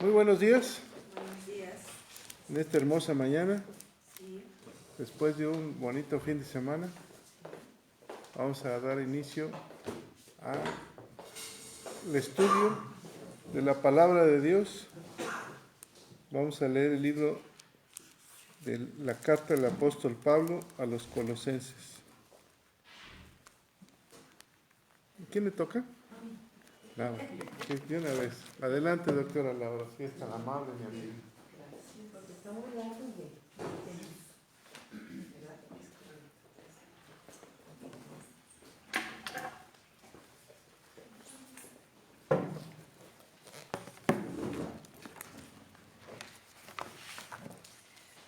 Muy buenos días. Buenos días. En esta hermosa mañana, Sí. después de un bonito fin de semana, vamos a dar inicio al estudio de la palabra de Dios. Vamos a leer el libro de la carta del apóstol Pablo a los Colosenses. ¿Quién le toca? Laura. Sí, de una vez. Adelante, doctora Laura, si es tan amable, mi amiga. Gracias, porque está muy largo de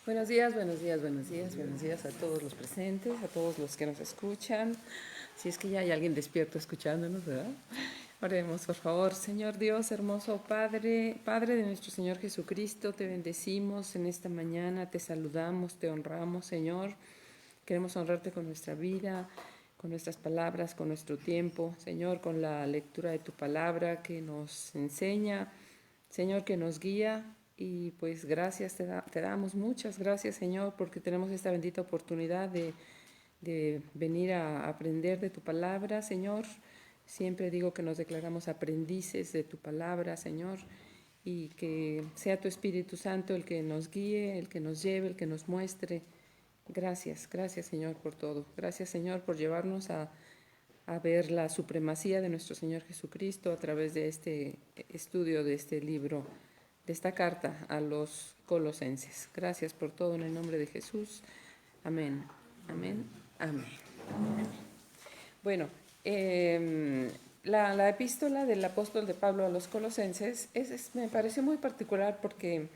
Buenos días, buenos días, buenos días, buenos días a todos los presentes, a todos los que nos escuchan. Si es que ya hay alguien despierto escuchándonos, ¿verdad? Oremos, por favor. Señor Dios, hermoso Padre, Padre de nuestro Señor Jesucristo, te bendecimos en esta mañana, te saludamos, te honramos, Señor. Queremos honrarte con nuestra vida, con nuestras palabras, con nuestro tiempo, Señor, con la lectura de tu palabra que nos enseña, Señor, que nos guía. Y pues gracias, te damos muchas gracias, Señor, porque tenemos esta bendita oportunidad de venir a aprender de tu palabra, Señor. Siempre digo que nos declaramos aprendices de tu palabra, Señor, y que sea tu Espíritu Santo el que nos guíe, el que nos lleve, el que nos muestre. Gracias, gracias, Señor, por todo. Gracias, Señor, por llevarnos a ver la supremacía de nuestro Señor Jesucristo a través de este estudio, de este libro, de esta carta a los Colosenses. Gracias por todo en el nombre de Jesús. Amén, amén, amén. Bueno, la epístola del apóstol de Pablo a los Colosenses me pareció muy particular porque,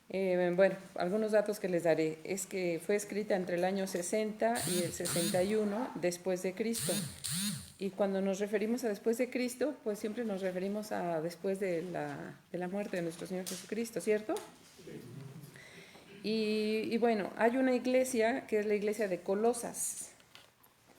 bueno, algunos datos que les daré es que fue escrita entre el año 60 y el 61 después de Cristo. Y cuando nos referimos a después de Cristo, pues siempre nos referimos a después de la muerte de nuestro Señor Jesucristo, ¿cierto? Y bueno, hay una iglesia que es la iglesia de Colosas.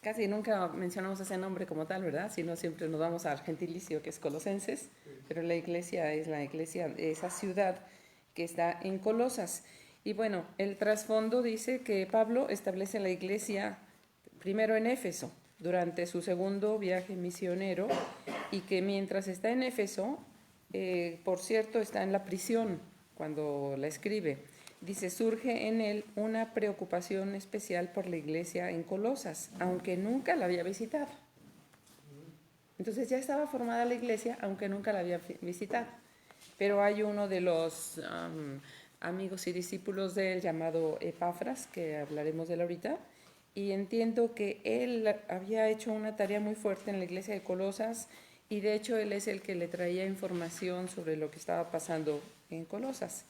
Casi nunca mencionamos ese nombre como tal, ¿verdad? Sino siempre nos vamos al gentilicio que es Colosenses, pero la iglesia es la iglesia de esa ciudad que está en Colosas. Y bueno, el trasfondo dice que Pablo establece la iglesia primero en Éfeso, durante su segundo viaje misionero, y que mientras está en Éfeso, por cierto, está en la prisión cuando la escribe. Dice, surge en él una preocupación especial por la iglesia en Colosas, aunque nunca la había visitado. Entonces ya estaba formada la iglesia, aunque nunca la había visitado. Pero hay uno de los amigos y discípulos de él llamado Epafras, que hablaremos de él ahorita, y entiendo que él había hecho una tarea muy fuerte en la iglesia de Colosas, y de hecho él es el que le traía información sobre lo que estaba pasando en Colosas.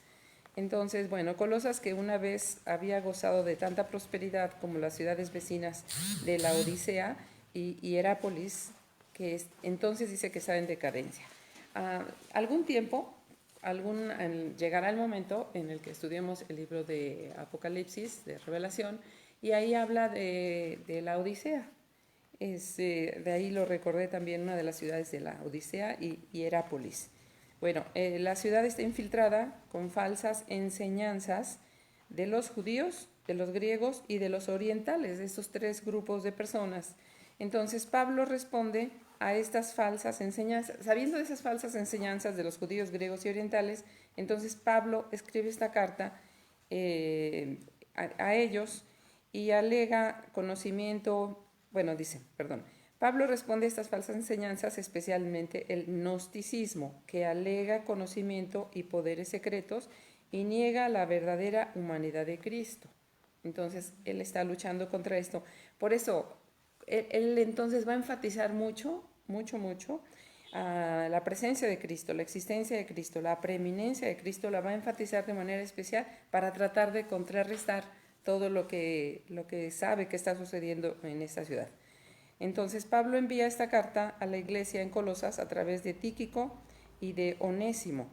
Entonces, bueno, Colosas, que una vez había gozado de tanta prosperidad como las ciudades vecinas de la Odisea y Hierápolis, entonces dice que está en decadencia. Algún tiempo, llegará el momento en el que estudiemos el libro de Apocalipsis, de Revelación, y ahí habla de la Odisea. De ahí lo recordé también, una de las ciudades de la Odisea y Hierápolis. Bueno, la ciudad está infiltrada con falsas enseñanzas de los judíos, de los griegos y de los orientales, de estos tres grupos de personas. Entonces Pablo responde a estas falsas enseñanzas. Sabiendo de esas falsas enseñanzas de los judíos, griegos y orientales, entonces Pablo escribe esta carta a ellos y alega conocimiento, bueno, dice, perdón, Pablo responde a estas falsas enseñanzas, especialmente el gnosticismo, que alega conocimiento y poderes secretos y niega la verdadera humanidad de Cristo. Entonces, él está luchando contra esto. Por eso, él entonces va a enfatizar mucho la presencia de Cristo, la existencia de Cristo, la preeminencia de Cristo, la va a enfatizar de manera especial para tratar de contrarrestar todo lo que sabe que está sucediendo en esta ciudad. Entonces Pablo envía esta carta a la iglesia en Colosas a través de Tíquico y de Onésimo,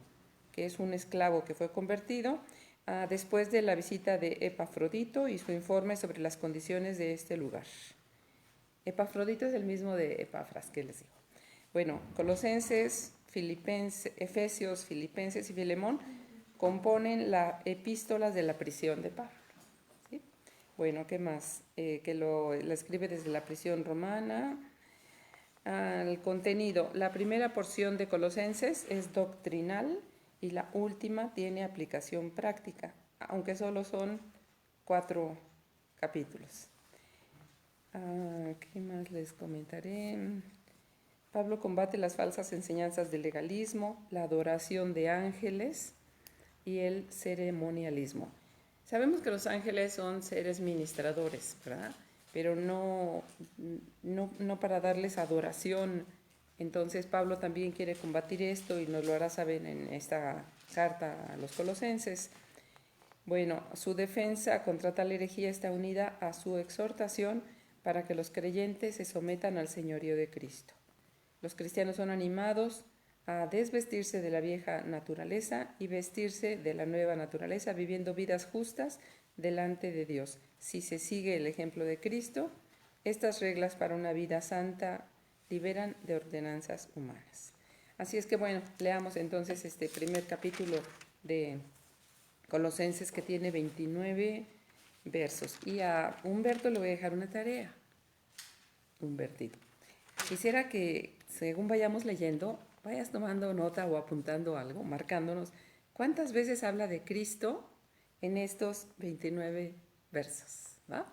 que es un esclavo que fue convertido, después de la visita de Epafrodito y su informe sobre las condiciones de este lugar. Epafrodito es el mismo de Epafras que les digo. Bueno, Colosenses, Efesios, Filipenses y Filemón componen las epístolas de la prisión de Pablo. ¿Sí? Bueno, ¿qué más? La escribe desde la prisión romana. Al contenido, la primera porción de Colosenses es doctrinal y la última tiene aplicación práctica, aunque solo son 4 capítulos. ¿Qué más les comentaré? Pablo combate las falsas enseñanzas del legalismo, la adoración de ángeles y el ceremonialismo. Sabemos que los ángeles son seres ministradores, ¿verdad? Pero no para darles adoración. Entonces Pablo también quiere combatir esto y nos lo hará saber en esta carta a los colosenses. Bueno, su defensa contra tal herejía está unida a su exhortación para que los creyentes se sometan al señorío de Cristo. Los cristianos son animados a desvestirse de la vieja naturaleza y vestirse de la nueva naturaleza, viviendo vidas justas delante de Dios. Si se sigue el ejemplo de Cristo, estas reglas para una vida santa liberan de ordenanzas humanas. Así es que bueno, leamos entonces este primer capítulo de Colosenses, que tiene 29 versos. Y a Humberto le voy a dejar una tarea. Humbertito. Quisiera que, según vayamos leyendo, vayas tomando nota o apuntando algo, marcándonos cuántas veces habla de Cristo en estos 29 versos, ¿va?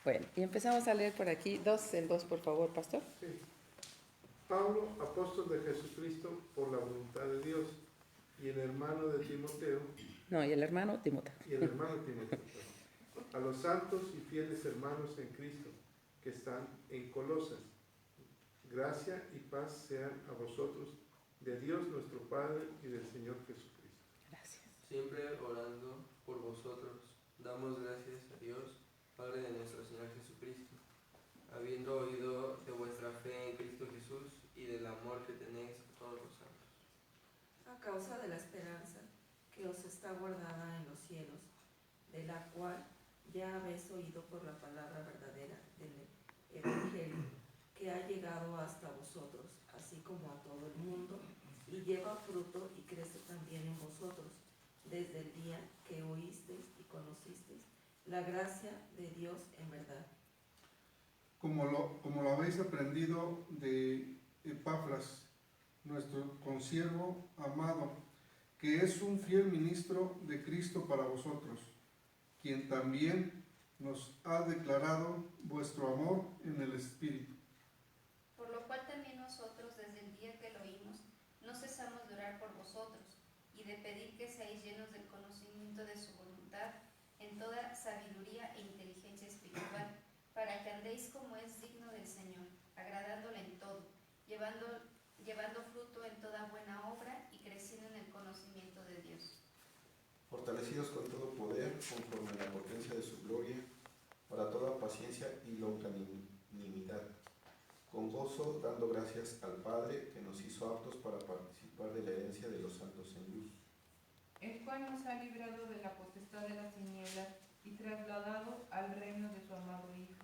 Bueno, y empezamos a leer por aquí, 2 en 2, por favor, pastor. Sí. Pablo, apóstol de Jesucristo por la voluntad de Dios, y el hermano de Timoteo. No, y el hermano Timoteo. Y el hermano Timoteo. A los santos y fieles hermanos en Cristo que están en Colosas. Gracia y paz sean a vosotros, de Dios nuestro Padre y del Señor Jesucristo. Gracias. Siempre orando por vosotros, damos gracias a Dios, Padre de nuestro Señor Jesucristo, habiendo oído de vuestra fe en Cristo Jesús y del amor que tenéis a todos los santos. A causa de la esperanza que os está guardada en los cielos, de la cual ya habéis oído por la palabra verdadera del Evangelio, que ha llegado hasta vosotros, así como a todo el mundo, y lleva fruto y crece también en vosotros, desde el día que oísteis y conocisteis la gracia de Dios en verdad. Como lo habéis aprendido de Epafras, nuestro consiervo amado, que es un fiel ministro de Cristo para vosotros, quien también nos ha declarado vuestro amor en el Espíritu. Por lo cual también nosotros, desde el día que lo oímos, no cesamos de orar por vosotros y de pedir que seáis llenos del conocimiento de su voluntad en toda sabiduría e inteligencia espiritual, para que andéis como es digno del Señor, agradándole en todo, llevando fruto en toda buena obra y creciendo en el conocimiento de Dios. Fortalecidos con todo poder, conforme a la potencia de su gloria, para toda paciencia y longanimidad, con gozo dando gracias al Padre que nos hizo aptos para participar de la herencia de los santos en luz. El cual nos ha librado de la potestad de las tinieblas y trasladado al reino de su amado Hijo,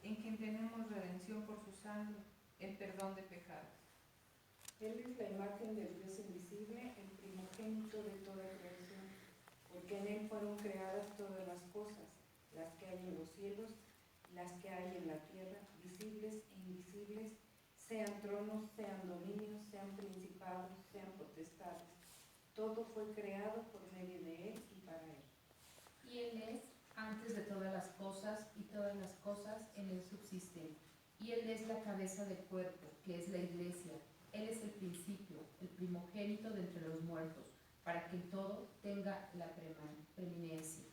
en quien tenemos redención por su sangre, el perdón de pecados. Él es la imagen del Dios invisible, el primogénito de toda creación, porque en Él fueron creadas todas las cosas, las que hay en los cielos, las que hay en la tierra, visibles e invisibles, sean tronos, sean dominios, sean principados, sean potestades. Todo fue creado por medio de Él y para Él. Y Él es antes de todas las cosas, y todas las cosas en Él subsisten. Y Él es la cabeza del cuerpo, que es la Iglesia. Él es el principio, el primogénito de entre los muertos, para que en todo tenga la preeminencia.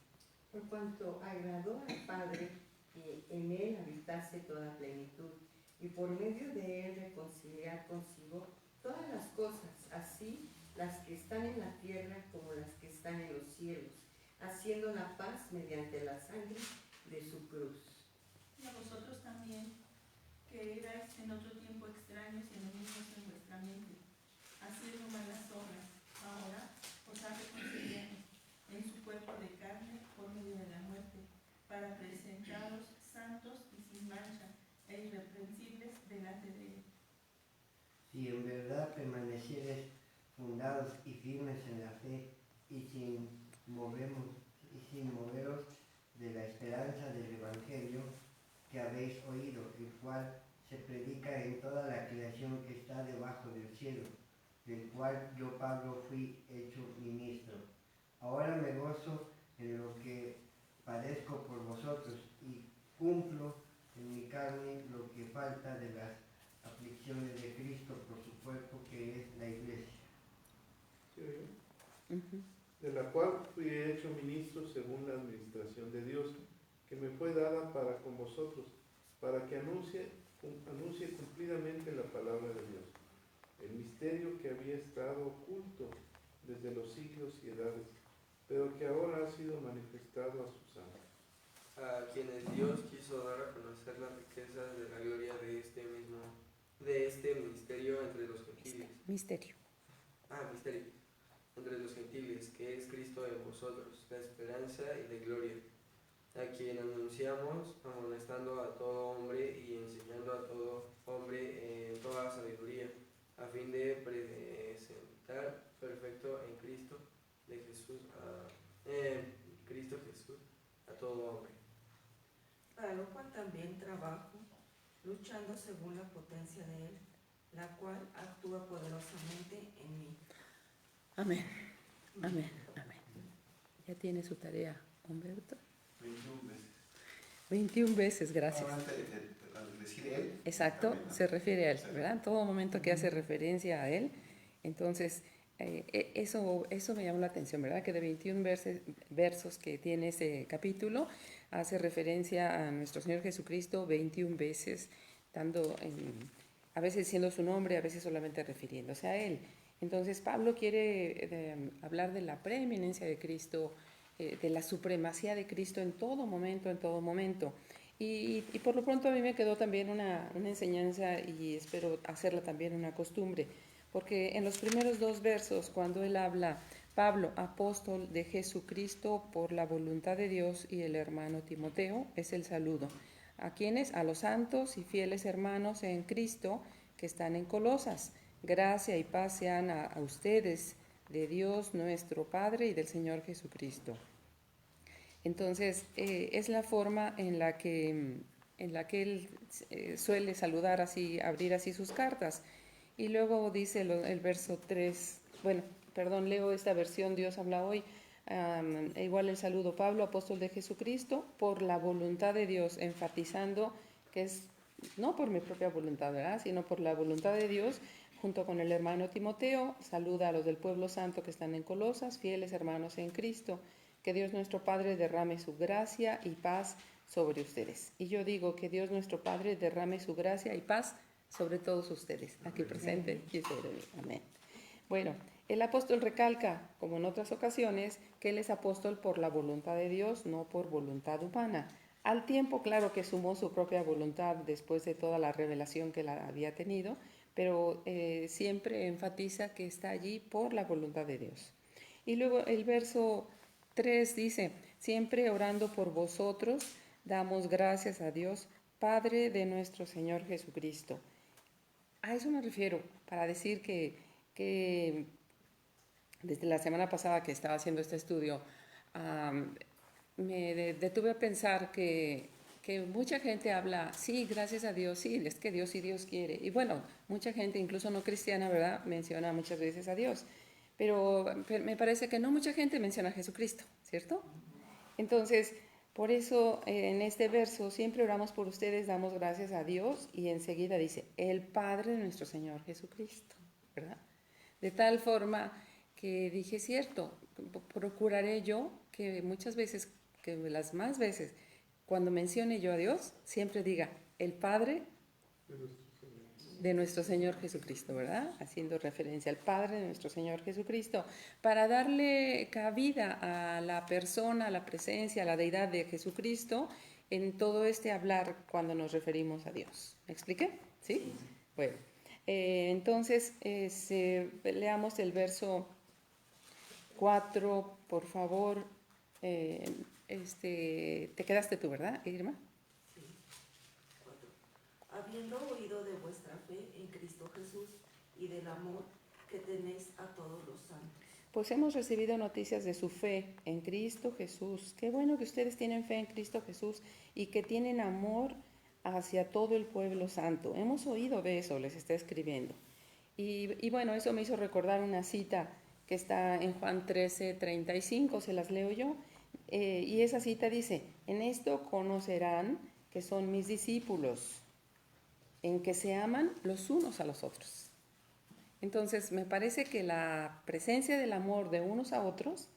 Por cuanto agradó al Padre que en Él habitase toda plenitud, y por medio de Él reconciliar consigo todas las cosas, así las que están en la tierra como las que están en los cielos, haciendo la paz mediante la sangre de su cruz. Y a vosotros también, que erais en otro tiempo extraños y enemigos en vuestra mente, haciendo malas obras, ahora os ha reconciliado en su cuerpo de carne por medio de la muerte, para presentaros santos y sin mancha e irreprensibles delante de Él. Si en verdad permaneciereis firmes en la fe y sin moveros de la esperanza del Evangelio que habéis oído, el cual se predica en toda la creación que está debajo del cielo, del cual yo, Pablo, fui hecho ministro. Ahora me gozo en lo que padezco por vosotros y cumplo en mi carne lo que falta de las aflicciones de Cristo por su cuerpo, que es la iglesia. ¿Sí, de la cual fui hecho ministro según la administración de Dios, que me fue dada para con vosotros, para que anuncie cumplidamente la palabra de Dios, el misterio que había estado oculto desde los siglos y edades, pero que ahora ha sido manifestado a sus santos. A quienes Dios quiso dar a conocer las riquezas de la gloria de este ministerio entre los gentiles. Misterio. Misterio. Entre los gentiles, que es Cristo en vosotros, la esperanza y la gloria, a quien anunciamos, amonestando a todo hombre y enseñando a todo hombre en toda sabiduría, a fin de presentar perfecto en Cristo Jesús a todo hombre. Para lo cual también trabajo, luchando según la potencia de Él, la cual actúa poderosamente en mí. Amén. Amén. Amén. ¿Ya tiene su tarea, Humberto? 21 veces. 21 veces, gracias. Al decir él. Exacto, También, ¿no? se refiere a él, ¿verdad? En todo momento que hace referencia a él. Entonces, eso me llamó la atención, ¿verdad? Que de 21 versos que tiene ese capítulo, hace referencia a nuestro Señor Jesucristo 21 veces, a veces diciendo su nombre, a veces solamente refiriéndose a él. Entonces, Pablo quiere hablar de la preeminencia de Cristo, de la supremacía de Cristo en todo momento, en todo momento. Y por lo pronto a mí me quedó también una enseñanza y espero hacerla también una costumbre, porque en los primeros 2 versos, cuando él habla, Pablo, apóstol de Jesucristo por la voluntad de Dios, y el hermano Timoteo, es el saludo. ¿A quiénes? A los santos y fieles hermanos en Cristo que están en Colosas. Gracia y paz sean a ustedes, de Dios nuestro Padre y del Señor Jesucristo. Entonces, es la forma en la que él suele saludar así, abrir así sus cartas. Y luego dice el verso 3, leo esta versión, Dios habla hoy, igual el saludo, Pablo, apóstol de Jesucristo, por la voluntad de Dios, enfatizando que es no por mi propia voluntad, ¿verdad?, sino por la voluntad de Dios, junto con el hermano Timoteo, saluda a los del pueblo santo que están en Colosas, fieles hermanos en Cristo. Que Dios nuestro Padre derrame su gracia y paz sobre ustedes. Y yo digo que Dios nuestro Padre derrame su gracia y paz sobre todos ustedes, aquí presente y sobre mí. Amén. Bueno, el apóstol recalca, como en otras ocasiones, que él es apóstol por la voluntad de Dios, no por voluntad humana. Al tiempo, claro que sumó su propia voluntad después de toda la revelación que la había tenido, pero siempre enfatiza que está allí por la voluntad de Dios. Y luego el verso 3 dice, siempre orando por vosotros, damos gracias a Dios, Padre de nuestro Señor Jesucristo. A eso me refiero, para decir que desde la semana pasada que estaba haciendo este estudio, me detuve a pensar que mucha gente habla, sí, gracias a Dios, sí, es que Dios sí, Dios quiere. Y bueno, mucha gente, incluso no cristiana, ¿verdad?, menciona muchas veces a Dios. Pero me parece que no mucha gente menciona a Jesucristo, ¿cierto? Entonces, por eso en este verso siempre oramos por ustedes, damos gracias a Dios, y enseguida dice, el Padre de nuestro Señor Jesucristo, ¿verdad? De tal forma que dije, cierto, procuraré yo que muchas veces, que las más veces, cuando mencione yo a Dios, siempre diga, el Padre de nuestro Señor Jesucristo, ¿verdad? Haciendo referencia al Padre de nuestro Señor Jesucristo, para darle cabida a la persona, a la presencia, a la deidad de Jesucristo en todo este hablar cuando nos referimos a Dios. ¿Me expliqué? ¿Sí? Bueno, entonces leamos el verso 4, por favor. Te quedaste tú, ¿verdad, Irma? Sí. 4. Habiendo oído de vuestra fe en Cristo Jesús y del amor que tenéis a todos los santos. pues hemos recibido noticias de su fe en Cristo Jesús. Qué bueno que ustedes tienen fe en Cristo Jesús y que tienen amor hacia todo el pueblo santo. Hemos oído de eso, les está escribiendo. Y bueno, eso me hizo recordar una cita que está en Juan 13:35, se las leo yo. Y esa cita dice: en esto conocerán que son mis discípulos, en que se aman los unos a los otros. Entonces, me parece que la presencia del amor de unos a otros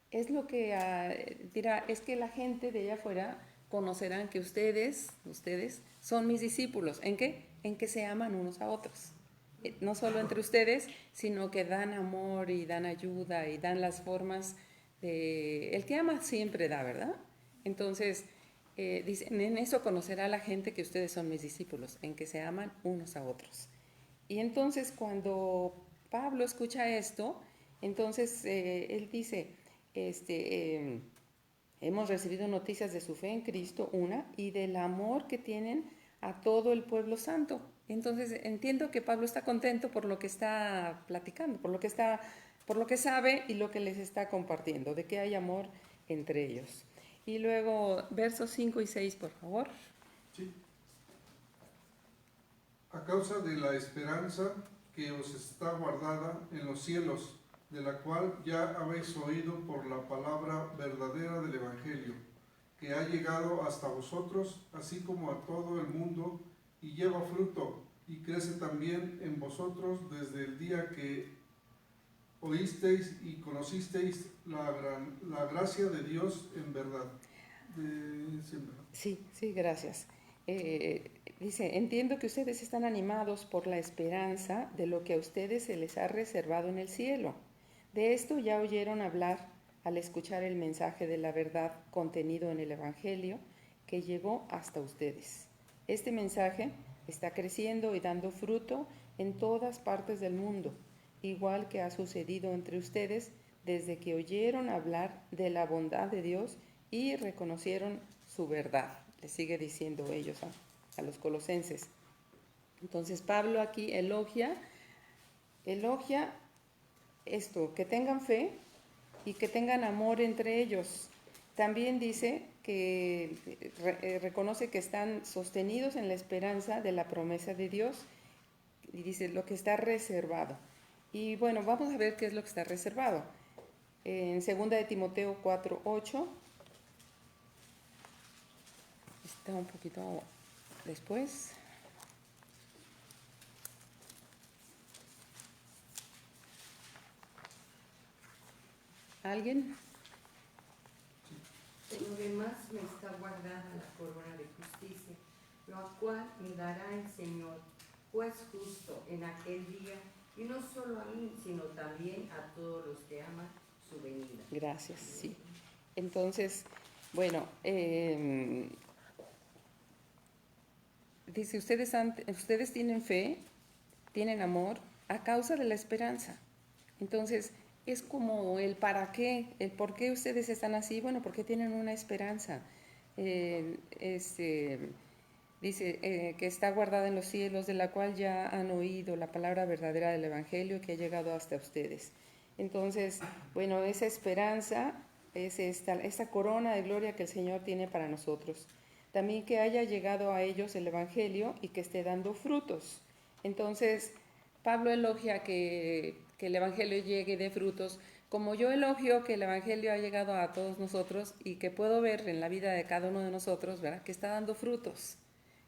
es lo que dirá, es que la gente de allá afuera conocerán que ustedes son mis discípulos. ¿En qué? En que se aman unos a otros. No solo entre ustedes, sino que dan amor y dan ayuda y dan las formas de... El que ama siempre da, ¿verdad? Entonces, dicen, en eso conocerá la gente que ustedes son mis discípulos, en que se aman unos a otros. Y entonces, cuando Pablo escucha esto, entonces él dice, hemos recibido noticias de su fe en Cristo, y del amor que tienen a todo el pueblo santo. Entonces entiendo que Pablo está contento por lo que está platicando, por lo que sabe y lo que les está compartiendo, de que hay amor entre ellos. Y luego versos 5 y 6, por favor. Sí. A causa de la esperanza que os está guardada en los cielos, de la cual ya habéis oído por la palabra verdadera del Evangelio, que ha llegado hasta vosotros, así como a todo el mundo, y lleva fruto, y crece también en vosotros desde el día que oísteis y conocisteis la gracia de Dios en verdad. Sí, gracias. Dice, entiendo que ustedes están animados por la esperanza de lo que a ustedes se les ha reservado en el cielo. De esto ya oyeron hablar al escuchar el mensaje de la verdad contenido en el Evangelio que llegó hasta ustedes. Este mensaje está creciendo y dando fruto en todas partes del mundo, igual que ha sucedido entre ustedes desde que oyeron hablar de la bondad de Dios y reconocieron su verdad. Les sigue diciendo ellos a los colosenses. Entonces Pablo aquí elogia esto, que tengan fe y que tengan amor entre ellos. También dice que reconoce que están sostenidos en la esperanza de la promesa de Dios, y dice lo que está reservado. Y bueno, vamos a ver qué es lo que está reservado. En 2 de Timoteo 4:8, está un poquito después. ¿Alguien? En lo demás me está guardada la corona de justicia, la cual me dará el Señor, juez justo, en aquel día, y no solo a mí, sino también a todos los que aman su venida. Gracias, sí. Entonces, bueno, dice, ustedes tienen fe, tienen amor a causa de la esperanza. Entonces, es como el para qué, el por qué ustedes están así. Bueno, porque tienen una esperanza. Dice que está guardada en los cielos, de la cual ya han oído la palabra verdadera del Evangelio que ha llegado hasta ustedes. Entonces, bueno, esa esperanza es esta corona de gloria que el Señor tiene para nosotros. También que haya llegado a ellos el Evangelio y que esté dando frutos. Entonces, Pablo elogia que el Evangelio llegue de frutos, como yo elogio que el Evangelio ha llegado a todos nosotros y que puedo ver en la vida de cada uno de nosotros, ¿verdad?, que está dando frutos,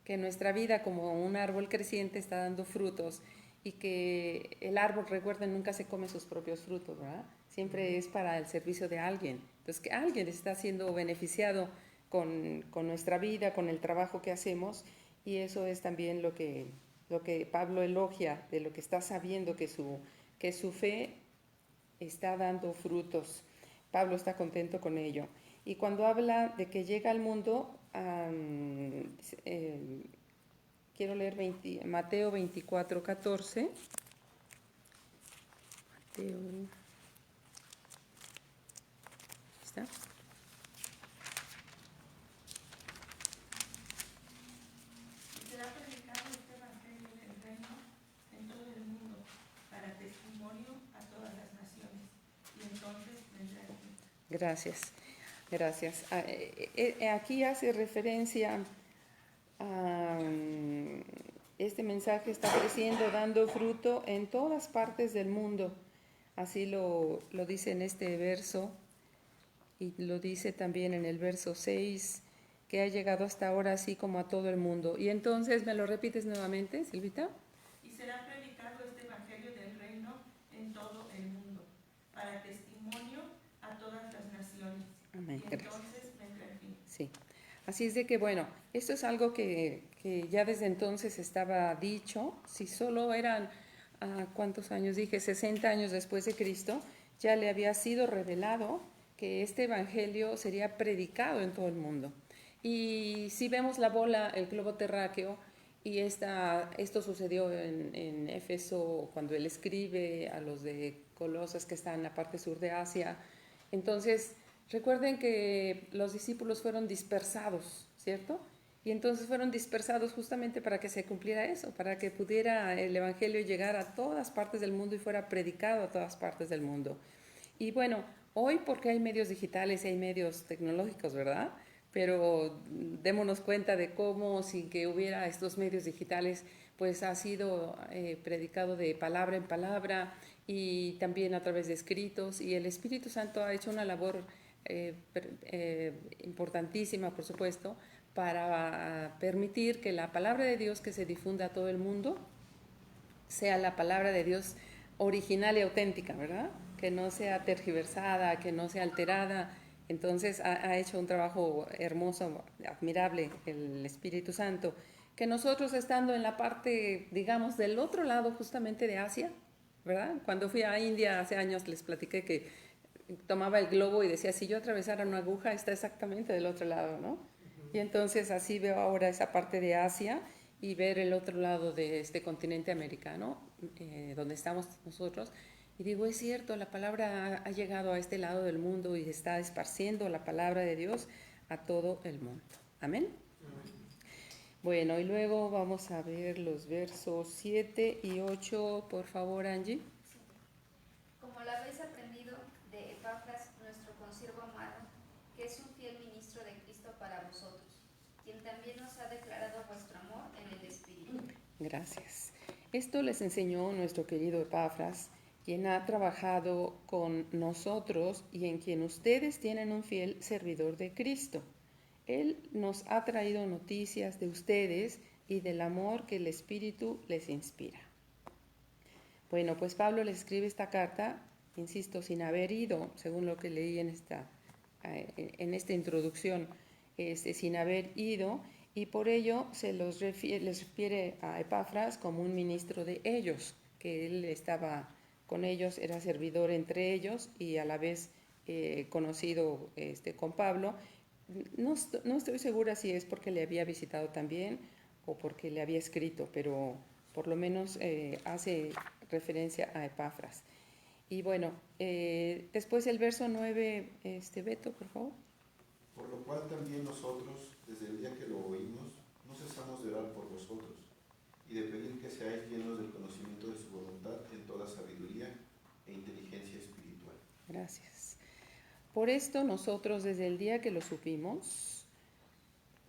que nuestra vida como un árbol creciente está dando frutos, y que el árbol, recuerden, nunca se come sus propios frutos, ¿verdad? Siempre es para el servicio de alguien. Entonces, que alguien está siendo beneficiado con nuestra vida, con el trabajo que hacemos, y eso es también lo que Pablo elogia, de lo que está sabiendo que su fe está dando frutos. Pablo está contento con ello. Y cuando habla de que llega al mundo, quiero leer Mateo 24:14. ¿Está? Será predicado este evangelio del reino en todo el mundo para testimonio a todas las naciones, y Gracias, gracias. Aquí hace referencia a este mensaje está creciendo, dando fruto en todas partes del mundo. Así lo dice en este verso y lo dice también en el verso 6, que ha llegado hasta ahora así como a todo el mundo. Y entonces, ¿me lo repites nuevamente, Silvita? Y será predicado este evangelio del reino en todo el mundo, para testimonio a todas las naciones. Amén. Y entonces vendrá el fin. Sí. Así es de que, bueno, esto es algo que ya desde entonces estaba dicho. Si solo eran, ¿cuántos años dije? 60 años después de Cristo, ya le había sido revelado que este evangelio sería predicado en todo el mundo. Y si vemos la bola, el globo terráqueo, y esto sucedió en Éfeso cuando él escribe a los de Colosas que están en la parte sur de Asia. Entonces, recuerden que los discípulos fueron dispersados, ¿cierto? Y entonces fueron dispersados justamente para que se cumpliera eso, para que pudiera el evangelio llegar a todas partes del mundo y fuera predicado a todas partes del mundo. Y bueno, hoy porque hay medios digitales y hay medios tecnológicos, ¿verdad? Pero démonos cuenta de cómo sin que hubiera estos medios digitales, pues ha sido predicado de palabra en palabra y también a través de escritos, y el Espíritu Santo ha hecho una labor importantísima, por supuesto, para permitir que la palabra de Dios que se difunda a todo el mundo sea la palabra de Dios original y auténtica, ¿verdad? Que no sea tergiversada, que no sea alterada. Entonces ha hecho un trabajo hermoso, admirable el Espíritu Santo, que nosotros estando en la parte, digamos, del otro lado justamente de Asia, ¿verdad? Cuando fui a India hace años les platiqué que tomaba el globo y decía, si yo atravesara una aguja, está exactamente del otro lado, ¿no? Y entonces así veo ahora esa parte de Asia y ver el otro lado de este continente americano, donde estamos nosotros. Y digo, es cierto, la palabra ha llegado a este lado del mundo y está esparciendo la palabra de Dios a todo el mundo. Amén. Bueno, y luego vamos a ver los versos 7 y 8, por favor, Angie. Como lo habéis aprendido de Epafras, nuestro consiervo amado, que es un fiel ministro de Cristo para vosotros, quien también nos ha declarado vuestro amor en el Espíritu. Gracias. Esto les enseñó nuestro querido Epafras, quien ha trabajado con nosotros y en quien ustedes tienen un fiel servidor de Cristo. Él nos ha traído noticias de ustedes y del amor que el Espíritu les inspira. Bueno, pues Pablo les escribe esta carta, insisto, sin haber ido, según lo que leí en esta introducción, sin haber ido, y por ello les refiere a Epafras como un ministro de ellos, que él estaba con ellos, era servidor entre ellos y a la vez conocido con Pablo. No estoy segura si es porque le había visitado también o porque le había escrito, pero por lo menos hace referencia a Epafras. Y bueno, después el verso 9, Beto, por favor. Por lo cual también nosotros, desde el día que lo oímos, no cesamos de orar por vosotros y de pedir que seáis llenos del conocimiento de su voluntad en toda sabiduría e inteligencia espiritual. Gracias. Por esto nosotros desde el día que lo supimos,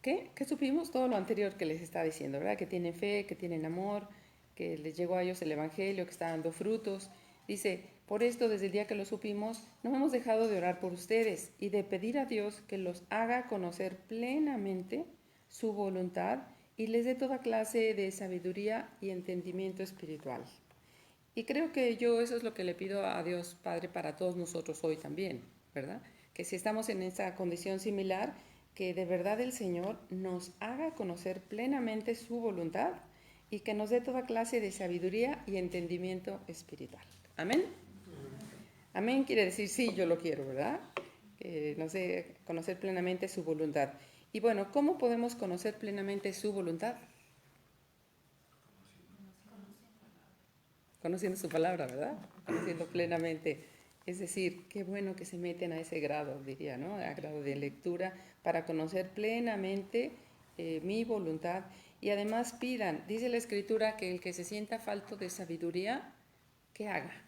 ¿qué supimos? Todo lo anterior que les estaba diciendo, ¿verdad? Que tienen fe, que tienen amor, que les llegó a ellos el Evangelio, que está dando frutos. Dice, por esto desde el día que lo supimos, no hemos dejado de orar por ustedes y de pedir a Dios que los haga conocer plenamente su voluntad y les dé toda clase de sabiduría y entendimiento espiritual. Y creo que eso es lo que le pido a Dios Padre para todos nosotros hoy también, ¿verdad? Que si estamos en esa condición similar, que de verdad el Señor nos haga conocer plenamente su voluntad y que nos dé toda clase de sabiduría y entendimiento espiritual. ¿Amén? Amén quiere decir sí, yo lo quiero, ¿verdad? Que nos dé conocer plenamente su voluntad. Y bueno, ¿cómo podemos conocer plenamente su voluntad? Conociendo su palabra, ¿verdad? Conociendo plenamente. Es decir, qué bueno que se meten a ese grado, diría, ¿no? A grado de lectura, para conocer plenamente mi voluntad. Y además pidan, dice la Escritura, que el que se sienta falto de sabiduría, ¿qué haga?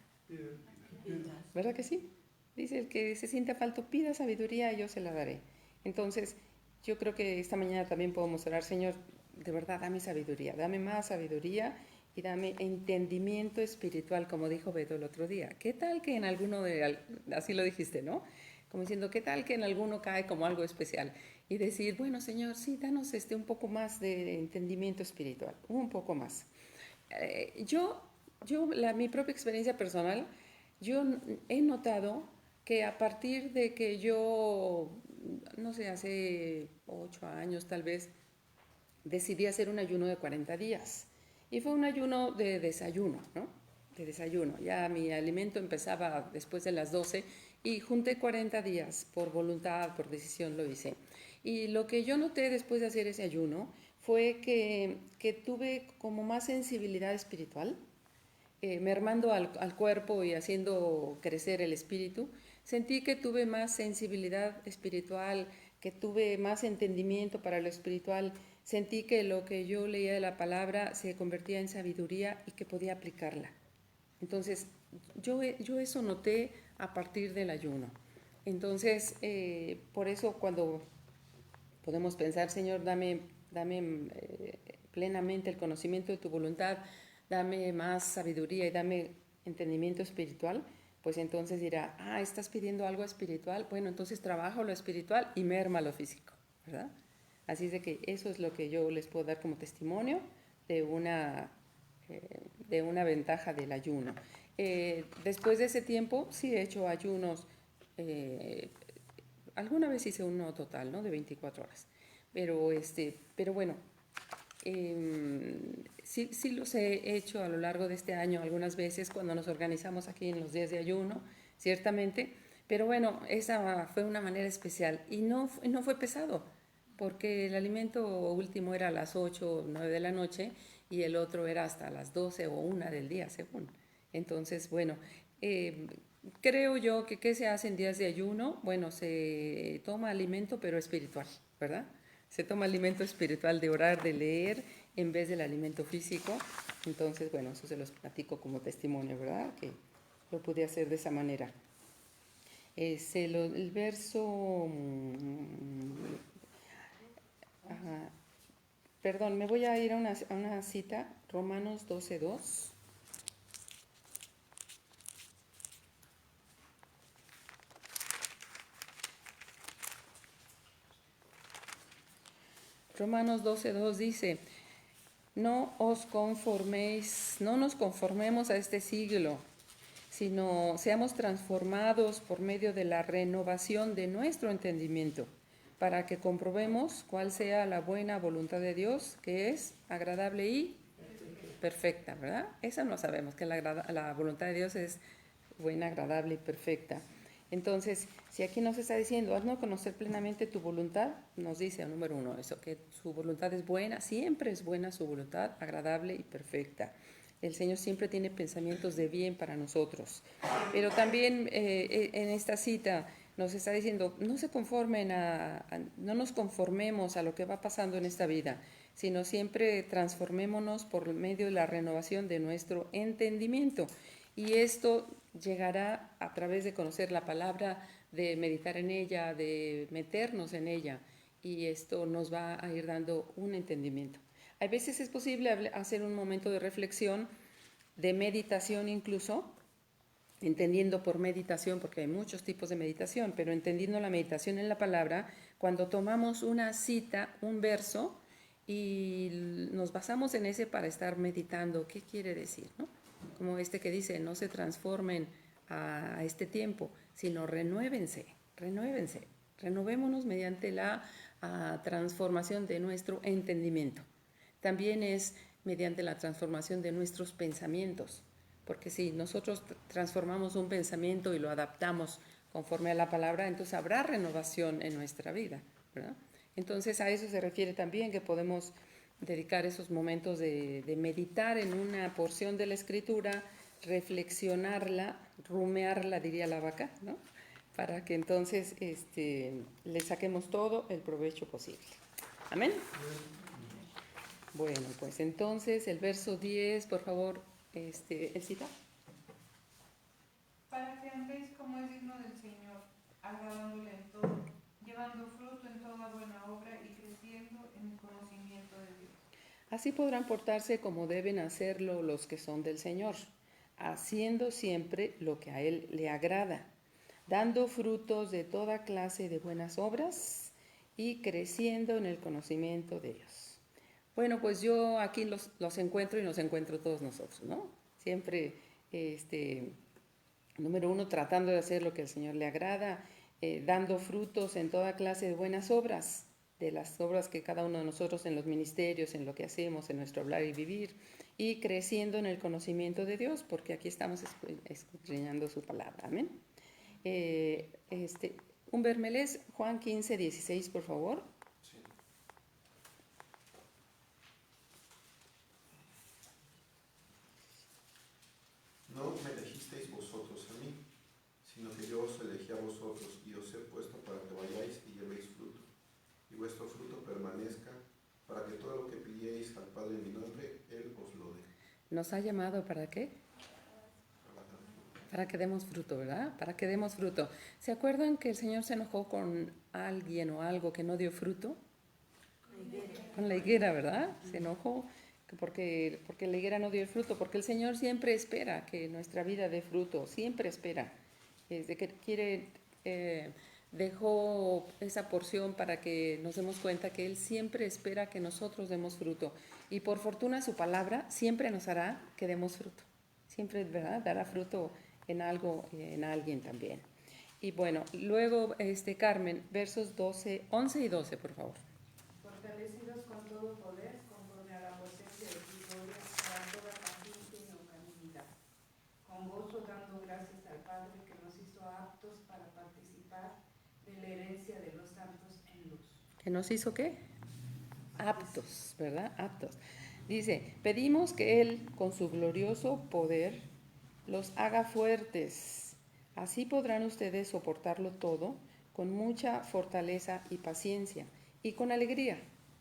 ¿Verdad que sí? Dice, el que se sienta falto, pida sabiduría y yo se la daré. Entonces, yo creo que esta mañana también podemos orar, Señor, de verdad, dame sabiduría, dame más sabiduría y dame entendimiento espiritual, como dijo Beto el otro día. ¿Qué tal que en alguno así lo dijiste, ¿no? Como diciendo, ¿qué tal que en alguno cae como algo especial? Y decir, bueno, Señor, sí, danos un poco más de entendimiento espiritual, un poco más. Mi propia experiencia personal, yo he notado que a partir de que yo, no sé, hace 8 años tal vez, decidí hacer un ayuno de 40 días. Y fue un ayuno de desayuno, ¿no? De desayuno. Ya mi alimento empezaba después de las 12 y junté 40 días por voluntad, por decisión lo hice. Y lo que yo noté después de hacer ese ayuno fue que tuve como más sensibilidad espiritual, mermando al cuerpo y haciendo crecer el espíritu. Sentí que tuve más sensibilidad espiritual, que tuve más entendimiento para lo espiritual. Sentí que lo que yo leía de la palabra se convertía en sabiduría y que podía aplicarla. Entonces, yo eso noté a partir del ayuno. Entonces, por eso cuando podemos pensar, Señor, dame plenamente el conocimiento de tu voluntad, dame más sabiduría y dame entendimiento espiritual, pues entonces dirá, estás pidiendo algo espiritual, bueno, entonces trabajo lo espiritual y merma lo físico, ¿verdad? Así es de que eso es lo que yo les puedo dar como testimonio de una ventaja del ayuno. Después de ese tiempo, sí he hecho ayunos, alguna vez hice uno total, ¿no? De 24 horas. Pero bueno, sí los he hecho a lo largo de este año algunas veces cuando nos organizamos aquí en los días de ayuno, ciertamente. Pero bueno, esa fue una manera especial y no fue pesado, porque el alimento último era a las 8 o 9 de la noche y el otro era hasta las 12 o 1 del día, según. Entonces, bueno, creo yo que ¿qué se hace en días de ayuno? Bueno, se toma alimento, pero espiritual, ¿verdad? Se toma alimento espiritual de orar, de leer, en vez del alimento físico. Entonces, bueno, eso se los platico como testimonio, ¿verdad? Que lo pude hacer de esa manera. El verso... perdón, me voy a ir a una cita, Romanos 12:2. Romanos 12:2 dice, no nos conformemos a este siglo, sino seamos transformados por medio de la renovación de nuestro entendimiento, para que comprobemos cuál sea la buena voluntad de Dios, que es agradable y perfecta, ¿verdad? Esa no sabemos, que la voluntad de Dios es buena, agradable y perfecta. Entonces, si aquí nos está diciendo, haznos conocer plenamente tu voluntad, nos dice, número 1, eso, que su voluntad es buena, siempre es buena su voluntad, agradable y perfecta. El Señor siempre tiene pensamientos de bien para nosotros. Pero también en esta cita nos está diciendo, no nos conformemos a lo que va pasando en esta vida, sino siempre transformémonos por medio de la renovación de nuestro entendimiento. Y esto llegará a través de conocer la palabra, de meditar en ella, de meternos en ella, y esto nos va a ir dando un entendimiento. A veces es posible hacer un momento de reflexión, de meditación incluso, entendiendo por meditación, porque hay muchos tipos de meditación, pero entendiendo la meditación en la palabra, cuando tomamos una cita, un verso, y nos basamos en ese para estar meditando, ¿qué quiere decir, no? Como este que dice, no se transformen a este tiempo, sino renuévense, renovémonos mediante la transformación de nuestro entendimiento. También es mediante la transformación de nuestros pensamientos, porque si nosotros transformamos un pensamiento y lo adaptamos conforme a la palabra, entonces habrá renovación en nuestra vida, ¿verdad? Entonces a eso se refiere también, que podemos dedicar esos momentos de meditar en una porción de la Escritura, reflexionarla, rumearla, diría la vaca, ¿no? Para que entonces le saquemos todo el provecho posible. Amén. Bueno, pues entonces el verso 10, por favor, ¿el cita? para que andéis como es digno del Señor, agradándole en todo, llevando fruto en toda buena obra y creciendo en el conocimiento de Dios. Así podrán portarse como deben hacerlo los que son del Señor, haciendo siempre lo que a Él le agrada, dando frutos de toda clase de buenas obras y creciendo en el conocimiento de Dios. Bueno, pues yo aquí los encuentro y nos encuentro todos nosotros, ¿no? Siempre, número uno, tratando de hacer lo que al Señor le agrada, dando frutos en toda clase de buenas obras, de las obras que cada uno de nosotros en los ministerios, en lo que hacemos, en nuestro hablar y vivir, y creciendo en el conocimiento de Dios, porque aquí estamos escudriñando su palabra. Amén. Humber, ¿me lees Juan 15, 16, por favor? Sí. No me elegisteis vosotros a mí, sino que yo os elegí a vosotros y os he puesto para que vayáis y llevéis fruto, y vuestro fruto permanezca, para que todo lo que pidierais al Padre en mi nombre, Él os lo dé. ¿Nos ha llamado para qué? Para que demos fruto, ¿verdad? Para que demos fruto. ¿Se acuerdan que el Señor se enojó con alguien o algo que no dio fruto? Con la higuera, ¿verdad? Se enojó porque la higuera no dio el fruto, porque el Señor siempre espera que nuestra vida dé fruto, siempre espera. Desde que dejó esa porción para que nos demos cuenta que Él siempre espera que nosotros demos fruto. Y por fortuna su palabra siempre nos hará que demos fruto. Siempre, ¿verdad? Dará fruto en algo, en alguien también. Y bueno, luego, Carmen, versos 11 y 12, por favor. Fortalecidos con todo poder, conforme a la potencia de tu gloria, para toda paciencia y longanimidad, con gozo dando gracias al Padre que nos hizo aptos para participar de la herencia de los santos en luz. ¿Que nos hizo qué? Aptos, ¿verdad? Aptos. Dice, pedimos que Él, con su glorioso poder, los haga fuertes. Así podrán ustedes soportarlo todo con mucha fortaleza y paciencia, y con alegría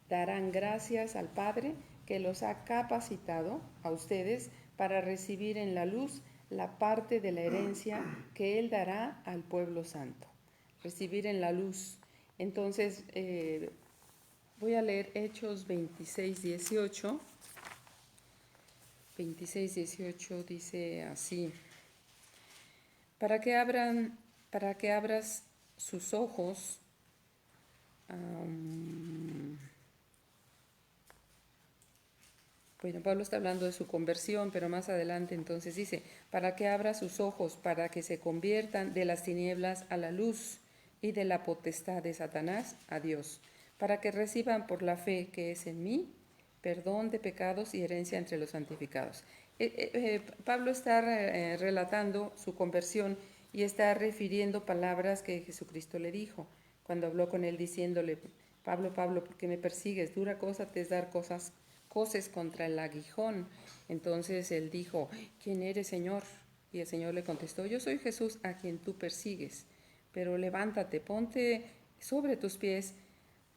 darán gracias al Padre que los ha capacitado a ustedes para recibir en la luz la parte de la herencia que Él dará al pueblo santo. Recibir en la luz. Entonces, voy a leer Hechos 26, 18. 26, 18 dice así: para que abras sus ojos, bueno, Pablo está hablando de su conversión, pero más adelante entonces dice, para que abra sus ojos, para que se conviertan de las tinieblas a la luz y de la potestad de Satanás a Dios, para que reciban por la fe que es en mí perdón de pecados y herencia entre los santificados. Pablo está relatando su conversión y está refiriendo palabras que Jesucristo le dijo cuando habló con él diciéndole, Pablo, Pablo, ¿por qué me persigues? Dura cosa te es dar coces contra el aguijón. Entonces él dijo, ¿quién eres, Señor? Y el Señor le contestó, yo soy Jesús a quien tú persigues, pero levántate, ponte sobre tus pies,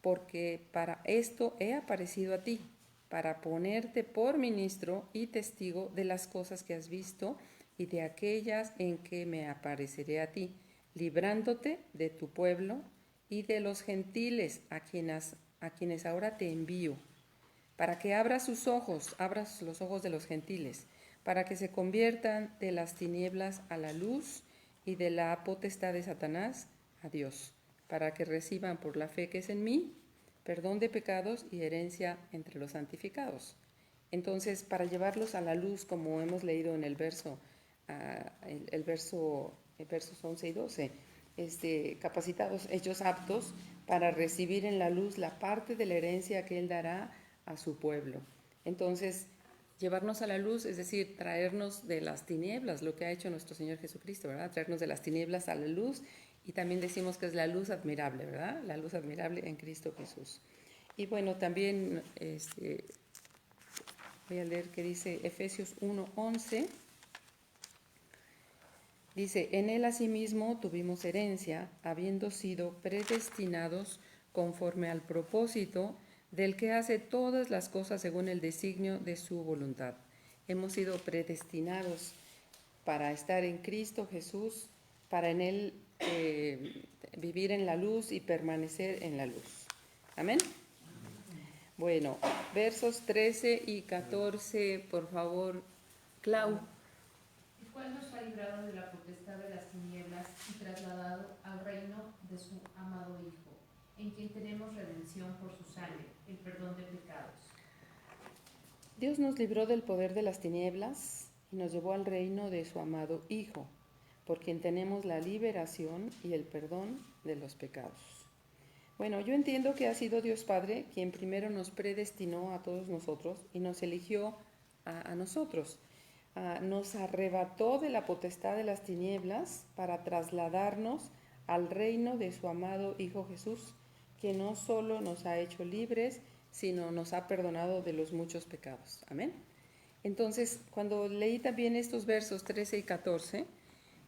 porque para esto he aparecido a ti, para ponerte por ministro y testigo de las cosas que has visto y de aquellas en que me apareceré a ti, librándote de tu pueblo y de los gentiles a quienes ahora te envío, para que abras los ojos de los gentiles, para que se conviertan de las tinieblas a la luz y de la potestad de Satanás a Dios, para que reciban por la fe que es en mí perdón de pecados y herencia entre los santificados. Entonces, para llevarlos a la luz, como hemos leído en el versos 11 y 12, capacitados, hechos aptos para recibir en la luz la parte de la herencia que Él dará a su pueblo. Entonces, llevarnos a la luz, es decir, traernos de las tinieblas, lo que ha hecho nuestro Señor Jesucristo, ¿verdad? Traernos de las tinieblas a la luz. Y también decimos que es la luz admirable, ¿verdad? La luz admirable en Cristo Jesús. Y bueno, también voy a leer que dice Efesios 1:11. Dice, en Él asimismo tuvimos herencia, habiendo sido predestinados conforme al propósito del que hace todas las cosas según el designio de su voluntad. Hemos sido predestinados. para estar en Cristo Jesús, para en Él vivir en la luz y permanecer en la luz. Amén. Bueno, versos 13 y 14, por favor, Clau. El cual nos ha librado de la potestad de las tinieblas y trasladado al reino de su amado Hijo, en quien tenemos redención por su sangre, el perdón de pecados. Dios nos libró del poder de las tinieblas y nos llevó al reino de su amado Hijo, por quien tenemos la liberación y el perdón de los pecados. Bueno, yo entiendo que ha sido Dios Padre quien primero nos predestinó a todos nosotros y nos eligió a nosotros. Nos arrebató de la potestad de las tinieblas para trasladarnos al reino de su amado Hijo Jesús, que no solo nos ha hecho libres, sino nos ha perdonado de los muchos pecados. Amén. Entonces, cuando leí también estos versos 13 y 14,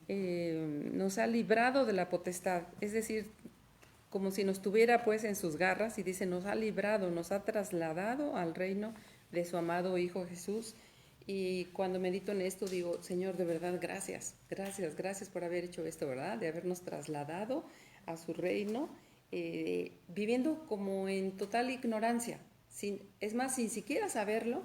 nos ha librado de la potestad, es decir, como si nos tuviera pues en sus garras, y dice, nos ha librado, nos ha trasladado al reino de su amado Hijo Jesús. Y cuando medito en esto digo, Señor, de verdad, gracias por haber hecho esto, ¿verdad? De habernos trasladado a su reino, viviendo como en total ignorancia. Es más, sin siquiera saberlo,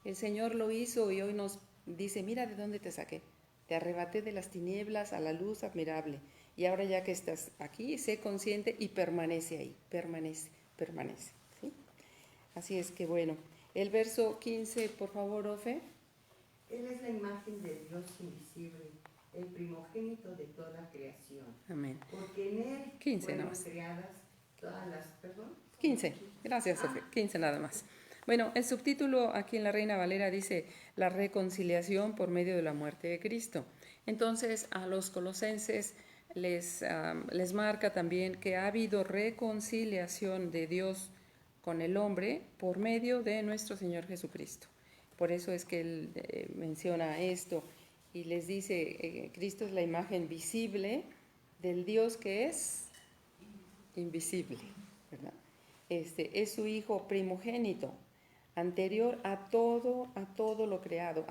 el Señor lo hizo y hoy nos dice, mira de dónde te saqué. Te arrebaté de las tinieblas a la luz admirable. Y ahora ya que estás aquí, sé consciente y permanece ahí, permanece, ¿sí? Así es que bueno, el verso 15, por favor, Ofe. Él es la imagen de Dios invisible, el primogénito de toda creación. Amén. Porque en él 15 fueron nada más. creadas todas las... ¿Perdón? 15, gracias, Ofe, 15 nada más. Bueno, el subtítulo aquí en la Reina Valera dice, la reconciliación por medio de la muerte de Cristo. Entonces, a los colosenses les marca también que ha habido reconciliación de Dios con el hombre por medio de nuestro Señor Jesucristo. Por eso es que él menciona esto y les dice, Cristo es la imagen visible del Dios que es invisible, ¿verdad? Es su Hijo primogénito, anterior a todo lo creado,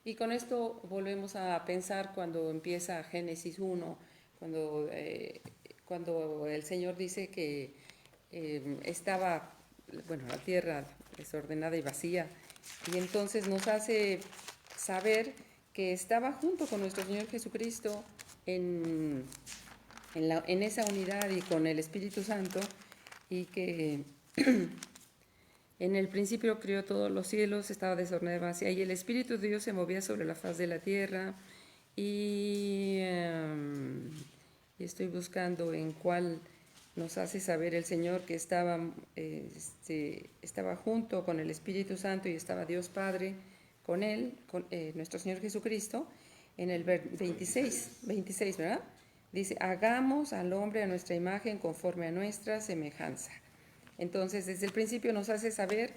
Y con esto volvemos a pensar cuando empieza Génesis 1, cuando el Señor dice que estaba, la tierra desordenada y vacía, y entonces nos hace saber que estaba junto con nuestro Señor Jesucristo en esa unidad y con el Espíritu Santo, y que en el principio creó todos los cielos, estaba desordenada y vacía, y el Espíritu de Dios se movía sobre la faz de la tierra, y estoy buscando en cuál nos hace saber el Señor que estaba junto con el Espíritu Santo y estaba Dios Padre con él, con nuestro Señor Jesucristo, en el 26, ¿verdad? Dice, hagamos al hombre a nuestra imagen conforme a nuestra semejanza. Entonces, desde el principio nos hace saber,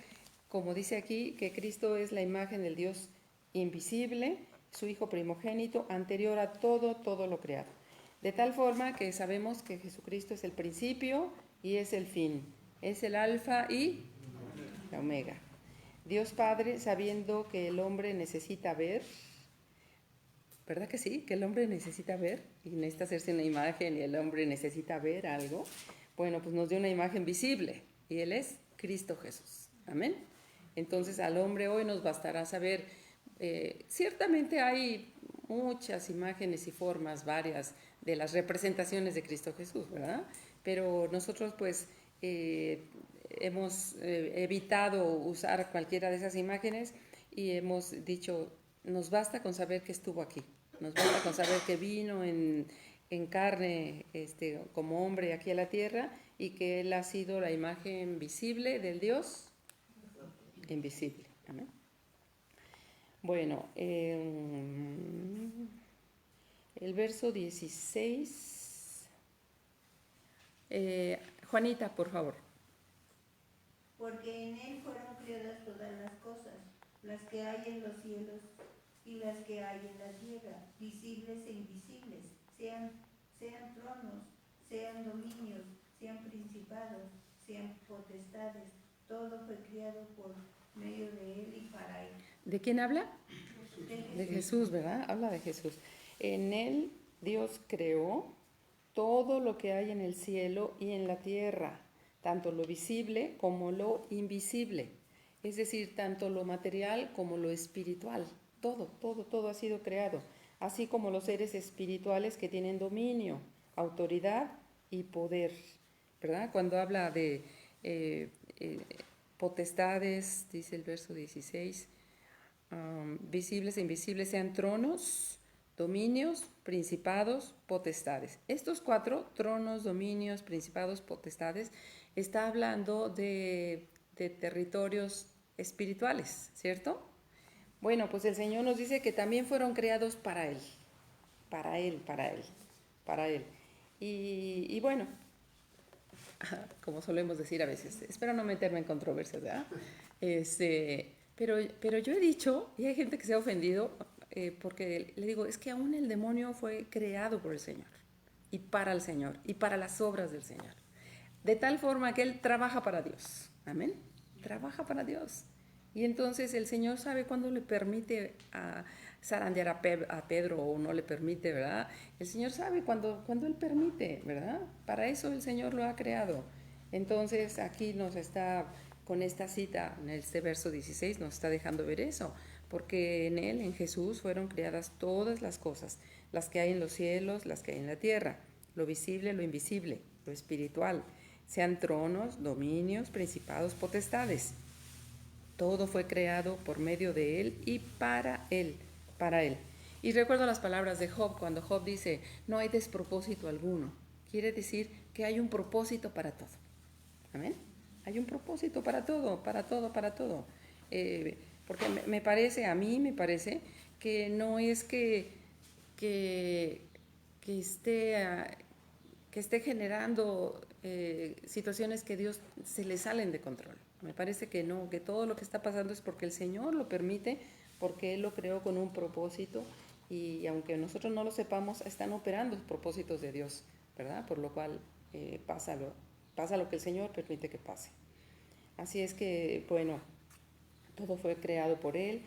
como dice aquí, que Cristo es la imagen del Dios invisible, su Hijo primogénito, anterior a todo lo creado. De tal forma que sabemos que Jesucristo es el principio y es el fin, es el alfa y la omega. Dios Padre, sabiendo que el hombre necesita ver, ¿verdad que sí? Que el hombre necesita ver y necesita hacerse una imagen y el hombre necesita ver algo. Bueno, pues nos dio una imagen visible y Él es Cristo Jesús. Amén. Entonces al hombre hoy nos bastará saber, ciertamente hay muchas imágenes y formas varias de las representaciones de Cristo Jesús, ¿verdad? Pero nosotros pues hemos evitado usar cualquiera de esas imágenes y hemos dicho, nos basta con saber que estuvo aquí, nos basta con saber que vino en carne como hombre aquí a la tierra y que Él ha sido la imagen visible del Dios invisible. Amén. Bueno, el verso 16. Juanita, por favor. Porque en él fueron creadas todas las cosas, las que hay en los cielos y las que hay en la tierra, visibles e invisibles, sean tronos, sean dominios, sean principados, sean potestades. Todo fue creado por medio de él y para él. ¿De quién habla? De Jesús, ¿verdad? Habla de Jesús. En él Dios creó todo lo que hay en el cielo y en la tierra, tanto lo visible como lo invisible. Es decir, tanto lo material como lo espiritual. Todo ha sido creado. Así como los seres espirituales que tienen dominio, autoridad y poder, ¿verdad? Cuando habla de potestades, dice el verso 16, visibles e invisibles, sean tronos, dominios, principados, potestades. Estos 4, tronos, dominios, principados, potestades, está hablando de territorios espirituales, ¿cierto? Bueno, pues el Señor nos dice que también fueron creados para Él, para Él, para Él, para Él. Y bueno, como solemos decir a veces, espero no meterme en controversias, ¿verdad? Pero yo he dicho, y hay gente que se ha ofendido, porque le digo, es que aún el demonio fue creado por el Señor, y para el Señor, y para las obras del Señor. De tal forma que Él trabaja para Dios. Amén. Trabaja para Dios. Y entonces el Señor sabe cuándo le permite zarandear a Pedro o no le permite, ¿verdad? El Señor sabe cuándo Él permite, ¿verdad? Para eso el Señor lo ha creado. Entonces aquí nos está, con esta cita, en este verso 16, nos está dejando ver eso. Porque en Él, en Jesús, fueron creadas todas las cosas, las que hay en los cielos, las que hay en la tierra, lo visible, lo invisible, lo espiritual, sean tronos, dominios, principados, potestades. Todo fue creado por medio de Él y para Él, para Él. Y recuerdo las palabras de Job, cuando Job dice, no hay despropósito alguno. Quiere decir que hay un propósito para todo. ¿Amén? Hay un propósito para todo, para todo, para todo. Porque a mí me parece que no es que esté generando situaciones que Dios se le salen de control. Me parece que no, que todo lo que está pasando es porque el Señor lo permite, porque Él lo creó con un propósito y aunque nosotros no lo sepamos, están operando los propósitos de Dios, ¿verdad? Por lo cual pasa lo que el Señor permite que pase. Así es que, bueno, todo fue creado por Él.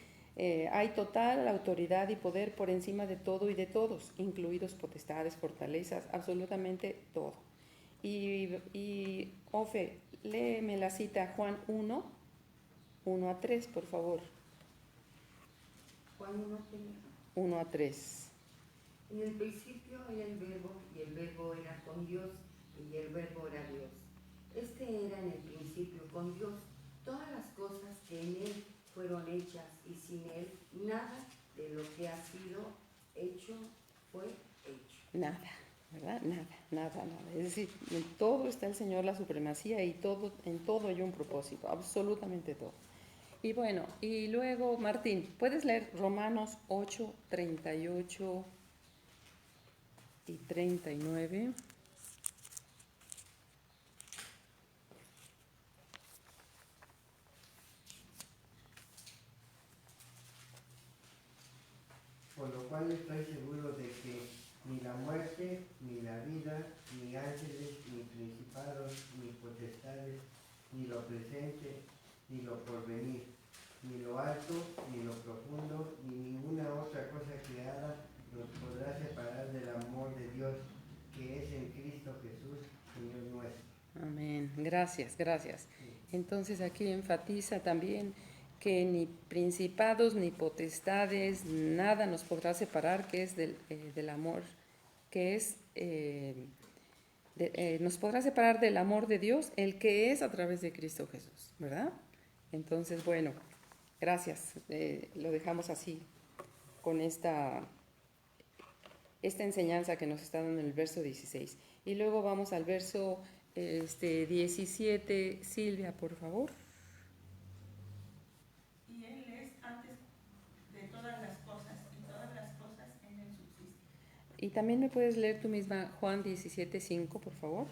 Hay total autoridad y poder por encima de todo y de todos, incluidos potestades, fortalezas, absolutamente todo. Y Ofe, léeme la cita Juan 1 a 3, por favor. Juan 1 a 3. En el principio era el verbo, y el verbo era con Dios, y el verbo era Dios. Este era en el principio con Dios. Todas las cosas que en Él fueron hechas, y sin Él nada de lo que ha sido hecho fue hecho. Nada, ¿verdad? Nada. Es decir, en todo está el Señor, la supremacía, y en todo hay un propósito, absolutamente todo. Y bueno, y luego, Martín, ¿puedes leer Romanos 8, 38 y 39? Por lo cual estoy seguro de que ni la muerte, ni la vida, ni ángeles, ni principados, ni potestades, ni lo presente, ni lo porvenir, ni lo alto, ni lo profundo, ni ninguna otra cosa creada nos podrá separar del amor de Dios que es en Cristo Jesús, Señor nuestro. Amén. Gracias. Entonces aquí enfatiza también que ni principados ni potestades, nada nos podrá separar, que es del amor, que es, nos podrá separar del amor de Dios, el que es a través de Cristo Jesús, ¿verdad? Entonces, bueno, gracias, lo dejamos así, con esta enseñanza que nos está dando en el verso 16. Y luego vamos al verso 17, Silvia, por favor. Y también me puedes leer tú misma Juan 17:5, por favor.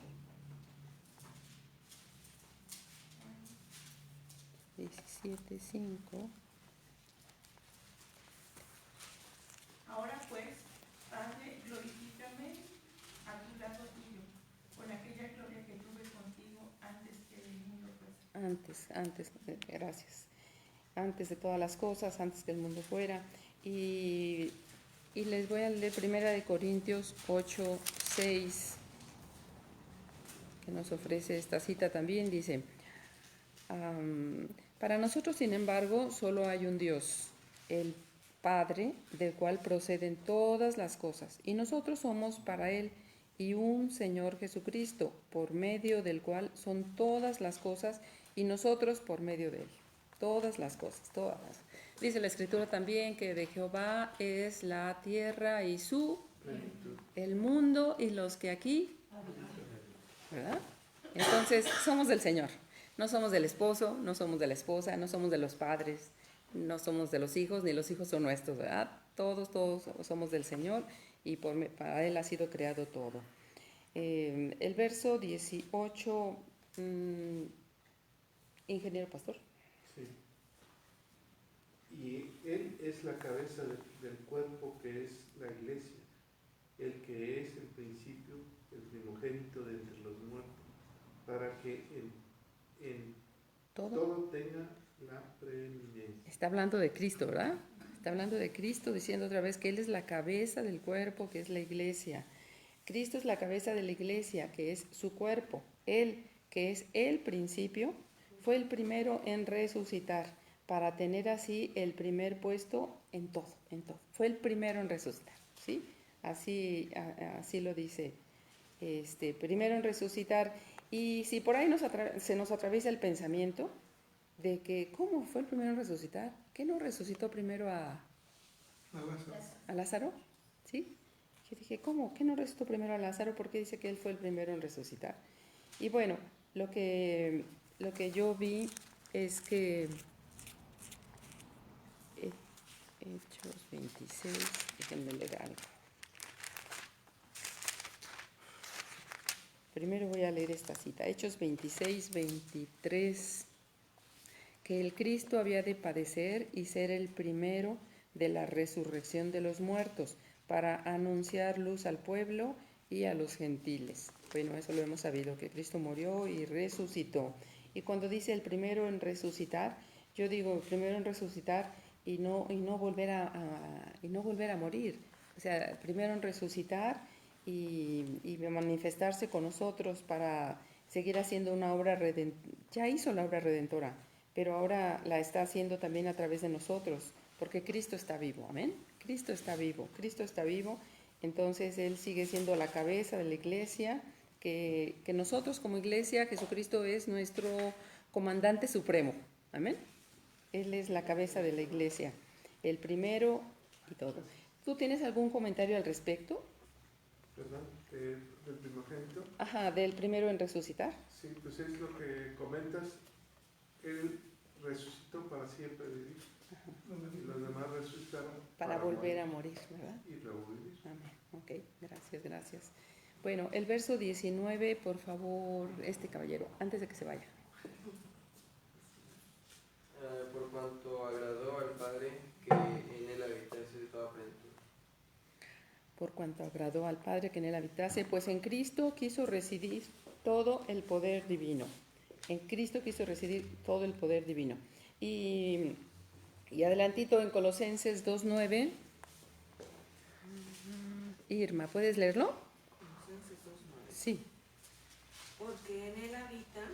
17:5. Ahora pues, Padre, glorifícame a tu lado tuyo, con aquella gloria que tuve contigo antes que el mundo fuese. Gracias. Antes de todas las cosas, antes que el mundo fuera. Y les voy a leer 1 Corintios 8, 6, que nos ofrece esta cita también. Dice, para nosotros, sin embargo, solo hay un Dios, el Padre, del cual proceden todas las cosas, y nosotros somos para Él, y un Señor Jesucristo, por medio del cual son todas las cosas, y nosotros por medio de Él. Todas las cosas, todas. Dice la Escritura también que de Jehová es la tierra y el mundo y los que aquí, ¿verdad? Entonces, somos del Señor. No somos del esposo, no somos de la esposa, no somos de los padres, no somos de los hijos, ni los hijos son nuestros, ¿verdad? Todos somos del Señor y para Él ha sido creado todo. El verso 18, ingeniero pastor. Sí. Y Él es la cabeza del cuerpo que es la iglesia, el que es el principio, el primogénito de entre los muertos, para que en todo tenga la preeminencia. Está hablando de Cristo, ¿verdad? Está hablando de Cristo, diciendo otra vez que Él es la cabeza del cuerpo, que es la iglesia. Cristo es la cabeza de la iglesia, que es su cuerpo. Él, que es el principio, fue el primero en resucitar, para tener así el primer puesto en todo, en todo. Fue el primero en resucitar, ¿sí? Así lo dice, primero en resucitar. Y si por ahí se nos atraviesa el pensamiento de que, ¿cómo fue el primero en resucitar? ¿Qué no resucitó primero a Lázaro? ¿Sí? Yo dije, ¿cómo? ¿Qué no resucitó primero a Lázaro? ¿Por qué dice que él fue el primero en resucitar? Y bueno, lo que yo vi es que Hechos 26, déjenme leer algo. Primero voy a leer esta cita, Hechos 26, 23, que el Cristo había de padecer y ser el primero de la resurrección de los muertos, para anunciar luz al pueblo y a los gentiles. Bueno, eso lo hemos sabido, que Cristo murió y resucitó. Y cuando dice el primero en resucitar, yo digo el primero en resucitar y no volver a morir. O sea, primero en resucitar y manifestarse con nosotros para seguir haciendo una obra redentora. Ya hizo la obra redentora, pero ahora la está haciendo también a través de nosotros, porque Cristo está vivo, amén. Cristo está vivo, entonces Él sigue siendo la cabeza de la iglesia, que nosotros como iglesia, Jesucristo es nuestro comandante supremo, amén. Él es la cabeza de la iglesia, el primero y todo. ¿Tú tienes algún comentario al respecto? ¿Verdad? ¿Del primogénito? Ajá, del primero en resucitar. Sí, pues es lo que comentas. Él resucitó para siempre vivir. Y los demás resucitaron para volver a morir, ¿verdad? Y luego vivir. Amén. Ok, gracias. Bueno, el verso 19, por favor, caballero, antes de que se vaya. Por cuanto agradó al Padre que en él habitase toda plenitud. Por cuanto agradó al Padre que en él habitase, pues en Cristo quiso residir todo el poder divino. En Cristo quiso residir todo el poder divino. Y adelantito en Colosenses 2:9. Irma, ¿puedes leerlo? Colosenses 2:9. Sí. Porque en él habita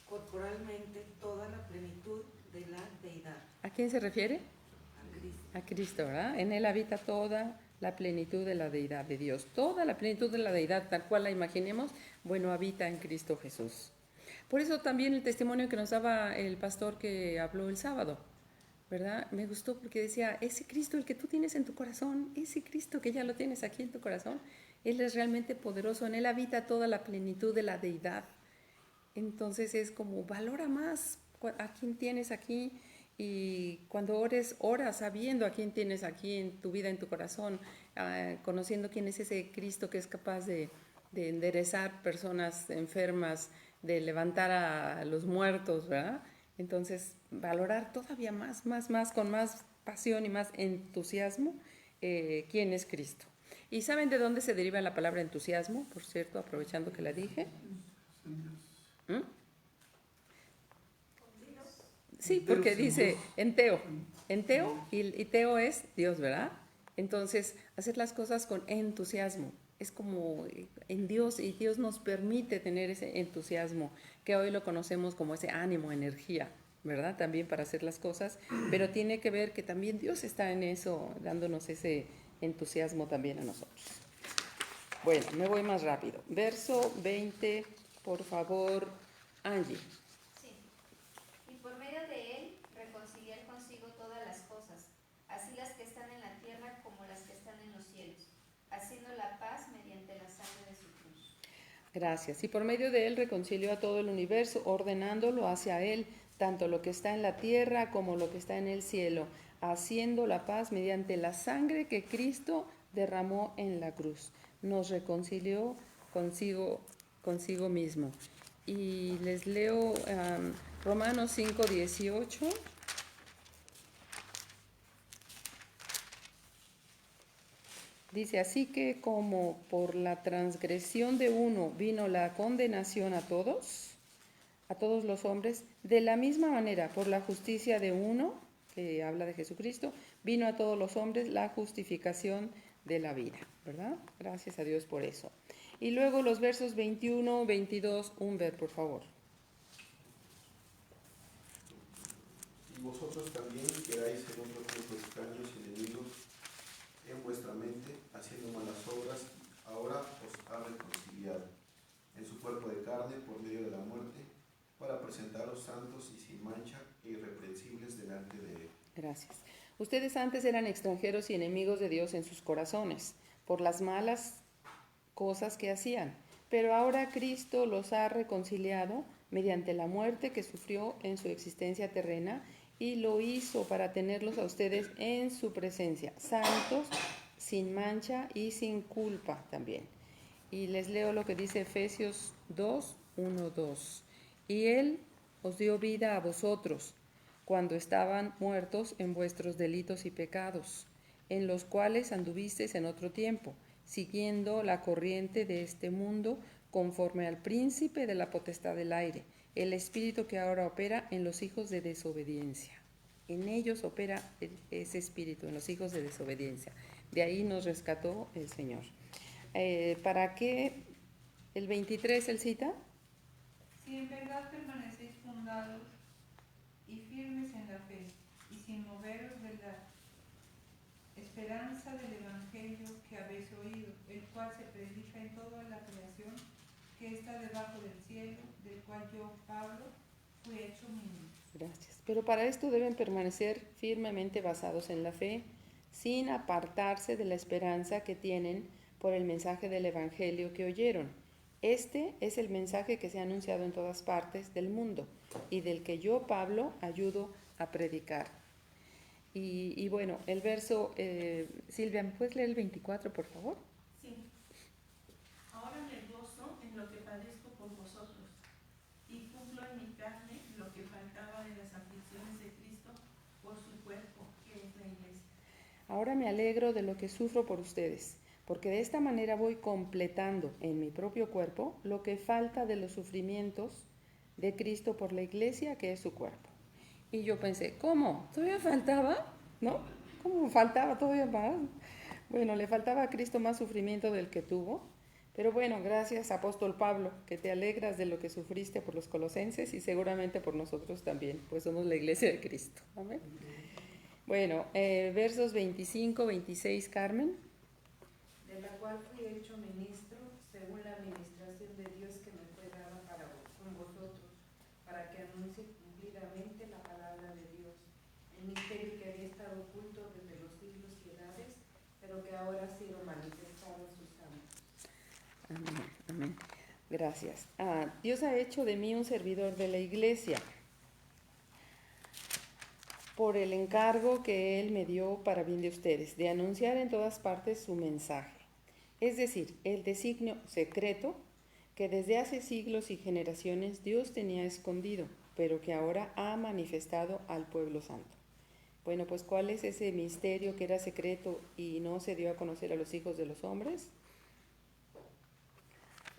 corporalmente toda la plenitud de la deidad. ¿A quién se refiere? A Cristo. A Cristo, ¿verdad? En él habita toda la plenitud de la deidad de Dios. Toda la plenitud de la deidad, tal cual la imaginemos, bueno, habita en Cristo Jesús. Por eso también el testimonio que nos daba el pastor que habló el sábado, ¿verdad? Me gustó porque decía, ese Cristo, el que tú tienes en tu corazón, ese Cristo que ya lo tienes aquí en tu corazón, Él es realmente poderoso, en Él habita toda la plenitud de la deidad. Entonces es como, valora más a quien tienes aquí, y cuando ores, ora sabiendo a quién tienes aquí en tu vida, en tu corazón, conociendo quién es ese Cristo que es capaz de enderezar personas enfermas, de levantar a los muertos, ¿verdad? Entonces, valorar todavía más, con más pasión y más entusiasmo quién es Cristo. ¿Y saben de dónde se deriva la palabra entusiasmo? Por cierto, aprovechando que la dije. Sí, Entero porque sin dice Dios. enteo y teo es Dios, ¿verdad? Entonces, hacer las cosas con entusiasmo. Es como en Dios, y Dios nos permite tener ese entusiasmo, que hoy lo conocemos como ese ánimo, energía, ¿verdad? También para hacer las cosas, pero tiene que ver que también Dios está en eso, dándonos ese entusiasmo también a nosotros. Bueno, me voy más rápido. Verso 20, por favor, Angie. Sí. Y por medio de él reconciliar consigo todas las cosas, así las que están en la tierra como las que están en los cielos, haciendo la paz mediante la sangre de su cruz. Gracias. Y por medio de él reconcilió a todo el universo, ordenándolo hacia él, tanto lo que está en la tierra como lo que está en el cielo, haciendo la paz mediante la sangre que Cristo derramó en la cruz. Nos reconcilió consigo mismo. Y les leo Romanos 5:18. Dice, así que como por la transgresión de uno vino la condenación a todos los hombres, de la misma manera, por la justicia de uno, que habla de Jesucristo, vino a todos los hombres la justificación de la vida, ¿verdad? Gracias a Dios por eso. Y luego los versos 21, 22, Humbert, por favor. Y vosotros también queráis en otro tiempo extraños y enemigos en vuestra mente, haciendo malas obras, ahora os ha reconciliado en su cuerpo de carne por medio de la muerte, para presentaros santos y sin mancha e irreprensibles delante de él. Gracias. Ustedes antes eran extranjeros y enemigos de Dios en sus corazones, por las malas cosas que hacían, pero ahora Cristo los ha reconciliado mediante la muerte que sufrió en su existencia terrena, y lo hizo para tenerlos a ustedes en su presencia, santos, sin mancha y sin culpa también. Y les leo lo que dice Efesios 2, 1, 2. Y Él os dio vida a vosotros, cuando estaban muertos en vuestros delitos y pecados, en los cuales anduvisteis en otro tiempo, siguiendo la corriente de este mundo, conforme al príncipe de la potestad del aire, el espíritu que ahora opera en los hijos de desobediencia. En ellos opera ese espíritu, en los hijos de desobediencia. De ahí nos rescató el Señor. ¿Para qué? El 23, ¿él cita? Si en verdad permanecéis fundados y firmes en la fe, y sin moveros de la esperanza del Evangelio que habéis oído, el cual se predica en toda la creación que está debajo del cielo, del cual yo, Pablo, fui hecho ministro. Gracias. Pero para esto deben permanecer firmemente basados en la fe, sin apartarse de la esperanza que tienen por el mensaje del Evangelio que oyeron. Este es el mensaje que se ha anunciado en todas partes del mundo y del que yo, Pablo, ayudo a predicar. Y bueno, el verso, Silvia, ¿me puedes leer el 24, por favor? Sí. Ahora me gozo en lo que padezco por vosotros, y cumplo en mi carne lo que faltaba de las aflicciones de Cristo por su cuerpo, que es la iglesia. Ahora me alegro de lo que sufro por ustedes, porque de esta manera voy completando en mi propio cuerpo lo que falta de los sufrimientos de Cristo por la iglesia, que es su cuerpo. Y yo pensé, ¿cómo? ¿Todavía faltaba? ¿No? ¿Cómo faltaba todavía más? Bueno, le faltaba a Cristo más sufrimiento del que tuvo. Pero bueno, gracias, apóstol Pablo, que te alegras de lo que sufriste por los colosenses y seguramente por nosotros también, pues somos la iglesia de Cristo. Amén. Bueno, versos 25, 26, Carmen. De la cual fui hecho ministro según la administración de Dios que me fue dada con vosotros, para que anuncie cumplidamente la palabra de Dios, el misterio que había estado oculto desde los siglos y edades, pero que ahora ha sido manifestado a sus santos. Amén, amén. Gracias. Dios ha hecho de mí un servidor de la iglesia por el encargo que Él me dio para bien de ustedes, de anunciar en todas partes su mensaje. Es decir, el designio secreto que desde hace siglos y generaciones Dios tenía escondido, pero que ahora ha manifestado al pueblo santo. Bueno, pues ¿cuál es ese misterio que era secreto y no se dio a conocer a los hijos de los hombres?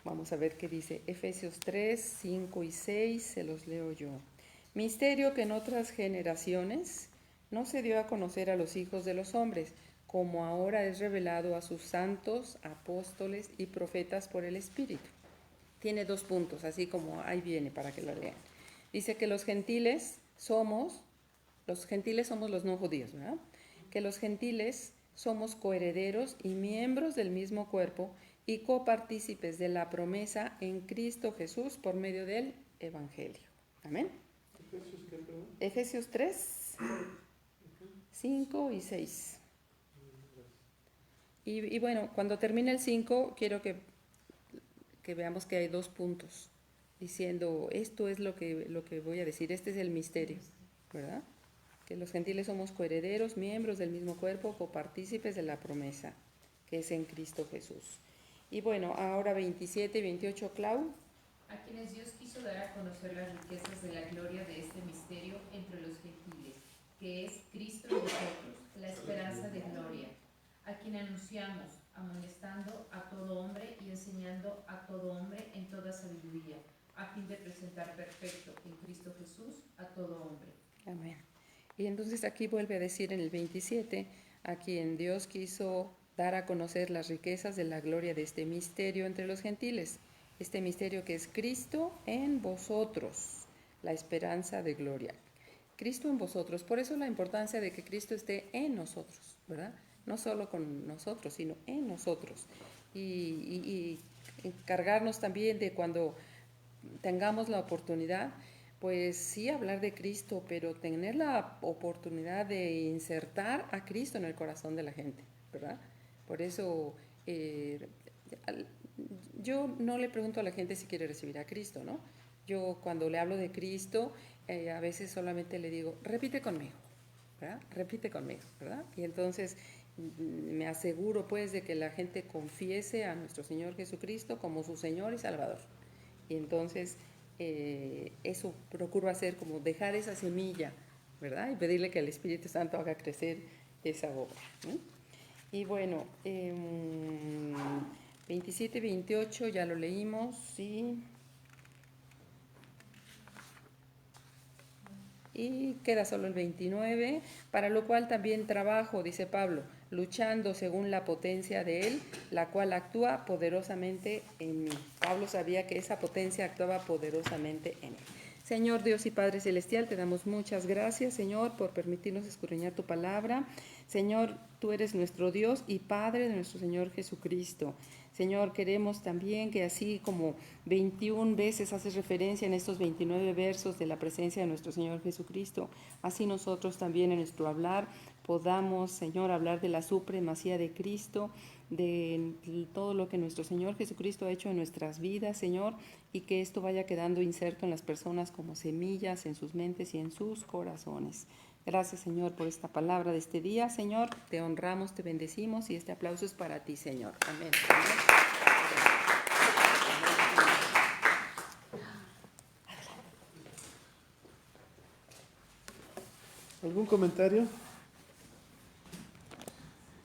Vamos a ver qué dice Efesios 3, 5 y 6, se los leo yo. Misterio que en otras generaciones no se dio a conocer a los hijos de los hombres, como ahora es revelado a sus santos, apóstoles y profetas por el Espíritu. Tiene 2 puntos, así como ahí viene para que lo lean. Dice que los gentiles somos los no judíos, ¿verdad? Que los gentiles somos coherederos y miembros del mismo cuerpo y copartícipes de la promesa en Cristo Jesús por medio del Evangelio. Amén. ¿Efesios qué, perdón? Efesios 3, 5 y 6. Y bueno, cuando termine el 5, quiero que veamos que hay 2 puntos, diciendo, esto es lo que voy a decir, este es el misterio, ¿verdad? Que los gentiles somos coherederos, miembros del mismo cuerpo, copartícipes de la promesa, que es en Cristo Jesús. Y bueno, ahora 27 y 28, Clau. A quienes Dios quiso dar a conocer las riquezas de la gloria de este misterio entre los gentiles, que es Cristo en nosotros, la esperanza de gloria, a quien anunciamos, amonestando a todo hombre y enseñando a todo hombre en toda sabiduría, a fin de presentar perfecto en Cristo Jesús a todo hombre. Amén. Y entonces aquí vuelve a decir en el 27, a quien Dios quiso dar a conocer las riquezas de la gloria de este misterio entre los gentiles, este misterio que es Cristo en vosotros, la esperanza de gloria. Cristo en vosotros, por eso la importancia de que Cristo esté en nosotros, ¿verdad? No solo con nosotros, sino en nosotros. Y encargarnos también de cuando tengamos la oportunidad, pues sí hablar de Cristo, pero tener la oportunidad de insertar a Cristo en el corazón de la gente, ¿verdad? Por eso yo no le pregunto a la gente si quiere recibir a Cristo, ¿no? Yo cuando le hablo de Cristo, a veces solamente le digo, repite conmigo, ¿verdad? Repite conmigo, ¿verdad? Y entonces me aseguro pues de que la gente confiese a nuestro Señor Jesucristo como su Señor y Salvador. Y entonces eso procuro hacer, como dejar esa semilla, ¿verdad? Y pedirle que el Espíritu Santo haga crecer esa obra, ¿no? Y bueno, 27 y 28 ya lo leímos, sí. Y queda solo el 29, para lo cual también trabajo, dice Pablo, luchando según la potencia de Él, la cual actúa poderosamente en mí. Pablo sabía que esa potencia actuaba poderosamente en Él. Señor Dios y Padre Celestial, te damos muchas gracias, Señor, por permitirnos escudriñar tu palabra. Señor, tú eres nuestro Dios y Padre de nuestro Señor Jesucristo. Señor, queremos también que así como 21 veces haces referencia en estos 29 versos de la presencia de nuestro Señor Jesucristo, así nosotros también en nuestro hablar podamos, Señor, hablar de la supremacía de Cristo, de todo lo que nuestro Señor Jesucristo ha hecho en nuestras vidas, Señor, y que esto vaya quedando inserto en las personas como semillas en sus mentes y en sus corazones. Gracias, Señor, por esta palabra de este día, Señor. Te honramos, te bendecimos y este aplauso es para ti, Señor. Amén. ¿Algún comentario?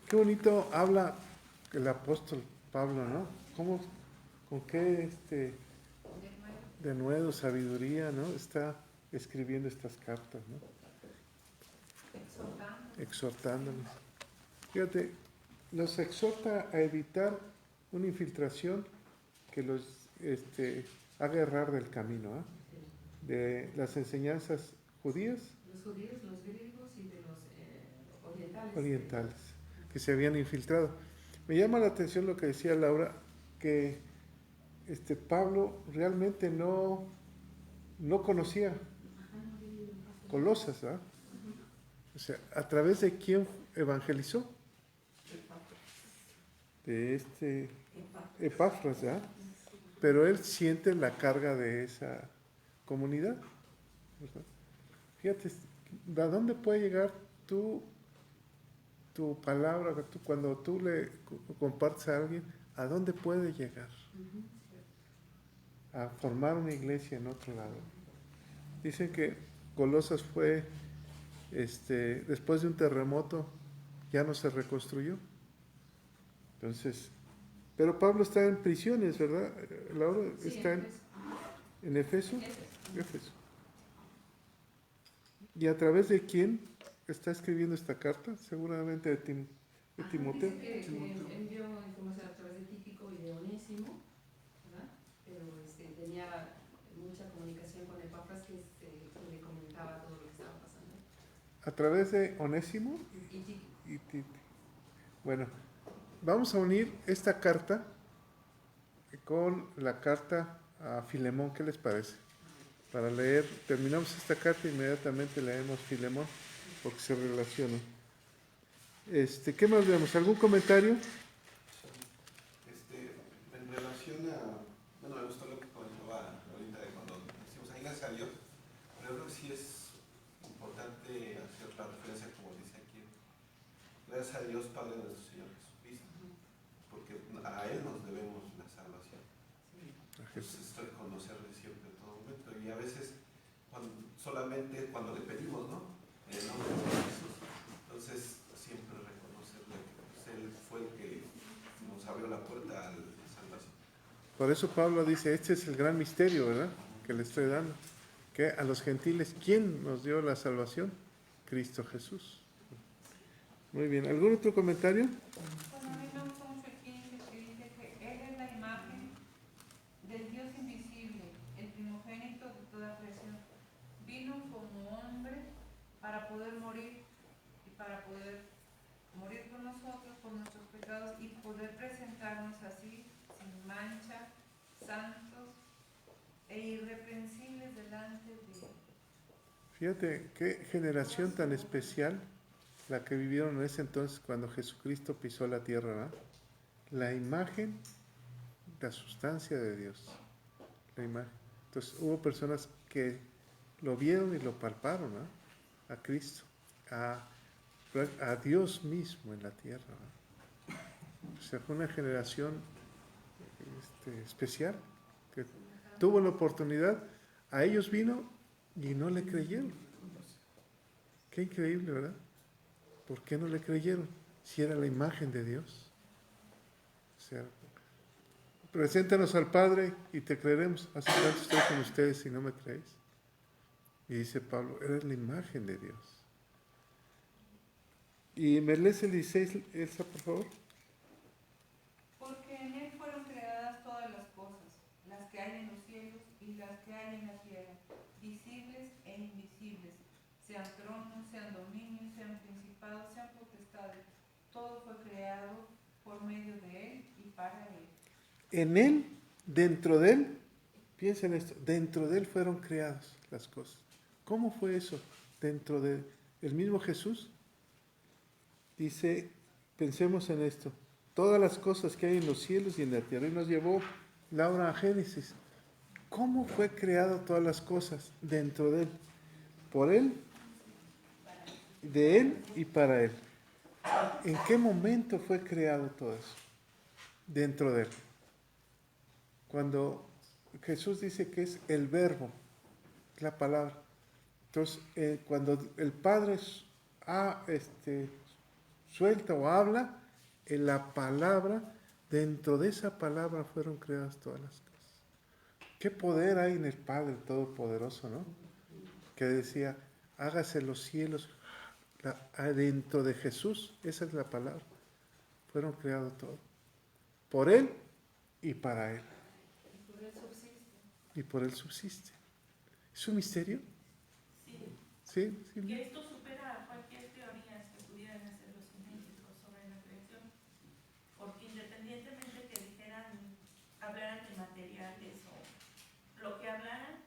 Qué bonito habla el apóstol Pablo, ¿no? ¿Cómo, con qué denuedo, sabiduría, ¿no? Está escribiendo estas cartas, ¿no? Exhortándonos. Fíjate, nos exhorta a evitar una infiltración que los haga errar del camino, ¿eh? De las enseñanzas judías. Los judíos, los griegos y de los orientales, que se habían infiltrado. Me llama la atención lo que decía Laura, que Pablo realmente no conocía Colosas, ¿eh? O sea, ¿a través de quién evangelizó? De Epafras, ¿verdad? Pero él siente la carga de esa comunidad, ¿verdad? Fíjate, ¿a dónde puede llegar tu palabra cuando tú le compartes a alguien? ¿A dónde puede llegar? A formar una iglesia en otro lado. Dicen que Colosas fue después de un terremoto, ya no se reconstruyó. Entonces, pero Pablo está en prisiones, ¿verdad? Laura, sí, está en Éfeso. Éfeso. ¿Y a través de quién está escribiendo esta carta? Seguramente de Timoteo. Dice que envió información a través de Tíquico y de Onésimo, ¿verdad? Pero tenía mucha comunicación con Epafras que le comunicaba todo lo que estaba pasando. A través de Onésimo y Tíquico. Bueno, vamos a unir esta carta con la carta a Filemón. ¿Qué les parece? Para leer, terminamos esta carta e inmediatamente leemos Filemón, porque se relaciona. ¿Qué más vemos? ¿Algún comentario? En relación a, bueno, me gustó lo que comentaba ahorita de cuando decimos ahí gracias a Dios, pero creo que sí es importante hacer la referencia, como dice aquí, gracias a Dios Padre de nuestro Señor Jesucristo, porque a Él nos debemos la salvación. Entonces, esto de conocerle siempre en todo momento, y a veces solamente cuando le pedimos, ¿no? En el nombre de Jesús. Entonces, siempre reconocerle que pues, Él fue el que nos abrió la puerta a la salvación. Por eso Pablo dice, este es el gran misterio, ¿verdad? Que le estoy dando. Que a los gentiles, ¿quién nos dio la salvación? Cristo Jesús. Muy bien. ¿Algún otro comentario? Bueno, a mí me gusta mucho aquí que dice que Él es la imagen del Dios invisible, el primogénito de toda creación. Vino como hombre para poder morir y para poder morir por nosotros, por nuestros pecados y poder presentarnos así, sin mancha, santos e irreprensibles delante de Él. Fíjate qué generación tan especial la que vivieron en ese entonces cuando Jesucristo pisó la tierra, ¿verdad? La imagen, la sustancia de Dios. La imagen. Entonces hubo personas que lo vieron y lo palparon, ¿no? A Cristo, a Dios mismo en la tierra, ¿no? O sea, fue una generación especial que tuvo la oportunidad. A ellos vino y no le creyeron. Qué increíble, ¿verdad? ¿Por qué no le creyeron? Si era la imagen de Dios. O sea, preséntanos al Padre y te creeremos. Hace tanto estoy con ustedes y no me creéis. Y dice Pablo, eres la imagen de Dios. Y me lees el 16, Elsa, por favor. Porque en Él fueron creadas todas las cosas, las que hay en los cielos y las que hay en la tierra, visibles e invisibles, sean tronos, sean dominios, sean principados, sean potestades. Todo fue creado por medio de Él y para Él. En Él, dentro de Él, piensen esto, dentro de Él fueron creadas las cosas. ¿Cómo fue eso? Dentro de el mismo Jesús. Dice, pensemos en esto, todas las cosas que hay en los cielos y en la tierra. Y nos llevó Laura a Génesis. ¿Cómo fue creado todas las cosas? Dentro de Él. Por Él, de Él y para Él. ¿En qué momento fue creado todo eso? Dentro de Él. Cuando Jesús dice que es el verbo, la palabra. Entonces, cuando el Padre suelta o habla, en la palabra, dentro de esa palabra fueron creadas todas las cosas. Qué poder hay en el Padre Todopoderoso, ¿no? Que decía, hágase los cielos, dentro de Jesús, esa es la palabra, fueron creados todo. Por Él y para Él. Y por Él subsiste. Y por Él subsiste. ¿Es un misterio? Sí. ¿Sí? Que esto supera cualquier teoría que pudieran hacer los científicos sobre la creación. Porque independientemente que hablaran de materiales o lo que hablaran,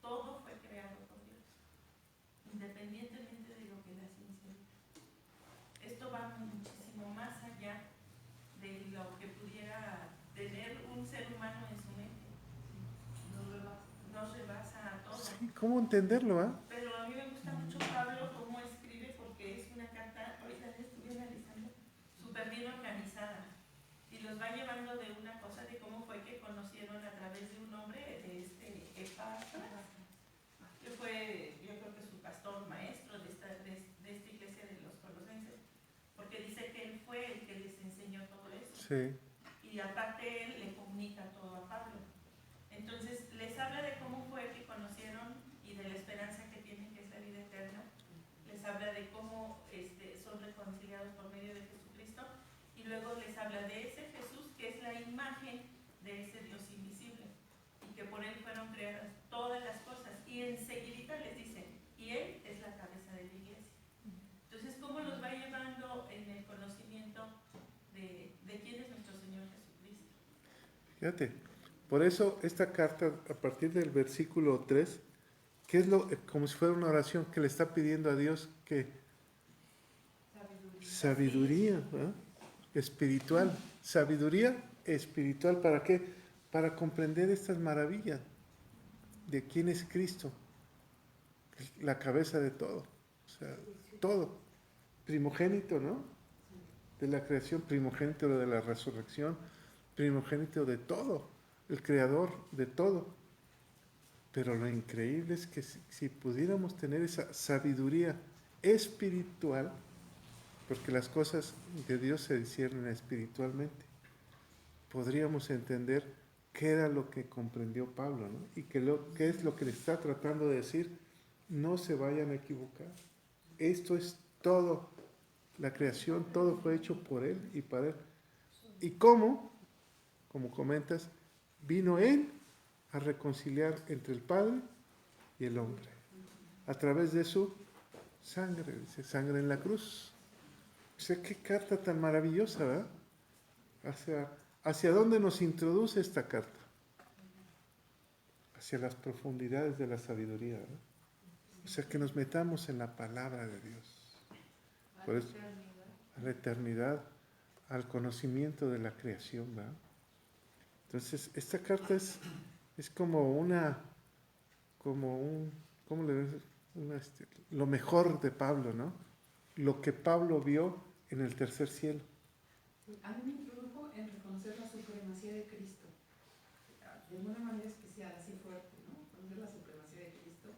todo fue creado por Dios. Independientemente de lo que la ciencia diga. Esto va muchísimo más allá de lo que pudiera tener un ser humano en su mente. Nos rebasa a todo. Sí, ¿cómo entenderlo, ah? Pero a mí me gusta mucho Pablo cómo escribe, porque es una carta, ahorita la estuve analizando, súper bien organizada. Y los va llevando de una cosa de cómo fue que conocieron a través de un hombre, de Epafras, que fue, yo creo que su pastor maestro de esta iglesia de los Colosenses, porque dice que él fue el que les enseñó todo eso. Sí. Y aparte él le comunica todo a Pablo. Entonces les habla de cómo fue que conocieron y de la esperanza que tienen, que es la vida eterna, que por Él fueron creadas todas las cosas. Y enseguida les dice, y Él es la cabeza de la iglesia. Entonces, ¿cómo nos va llevando en el conocimiento de quién es nuestro Señor Jesucristo? Fíjate, por eso esta carta, a partir del versículo 3, que es como si fuera una oración que le está pidiendo a Dios que sabiduría, ¿verdad? Espiritual. Sabiduría espiritual, ¿para qué? Para comprender estas maravillas de quién es Cristo, la cabeza de todo, o sea, todo, primogénito, ¿no? De la creación, primogénito de la resurrección, primogénito de todo, el creador de todo. Pero lo increíble es que si pudiéramos tener esa sabiduría espiritual, porque las cosas de Dios se disciernen espiritualmente, podríamos entender qué era lo que comprendió Pablo, ¿no? Y qué es lo que le está tratando de decir. No se vayan a equivocar. Esto es todo, la creación, todo fue hecho por Él y para Él. ¿Y cómo? Como comentas, vino Él a reconciliar entre el Padre y el hombre, a través de su sangre, dice, sangre en la cruz. O sea, qué carta tan maravillosa, ¿verdad? ¿Hacia dónde nos introduce esta carta? Hacia las profundidades de la sabiduría, ¿verdad? O sea, que nos metamos en la palabra de Dios. Por eso, a la eternidad, al conocimiento de la creación, ¿verdad? Entonces, esta carta es como ¿cómo le ves? Lo mejor de Pablo, ¿no? Lo que Pablo vio en el tercer cielo. A mí me introdujo en reconocer la supremacía de Cristo, de una manera especial, así fuerte, ¿no? Reconocer la supremacía de Cristo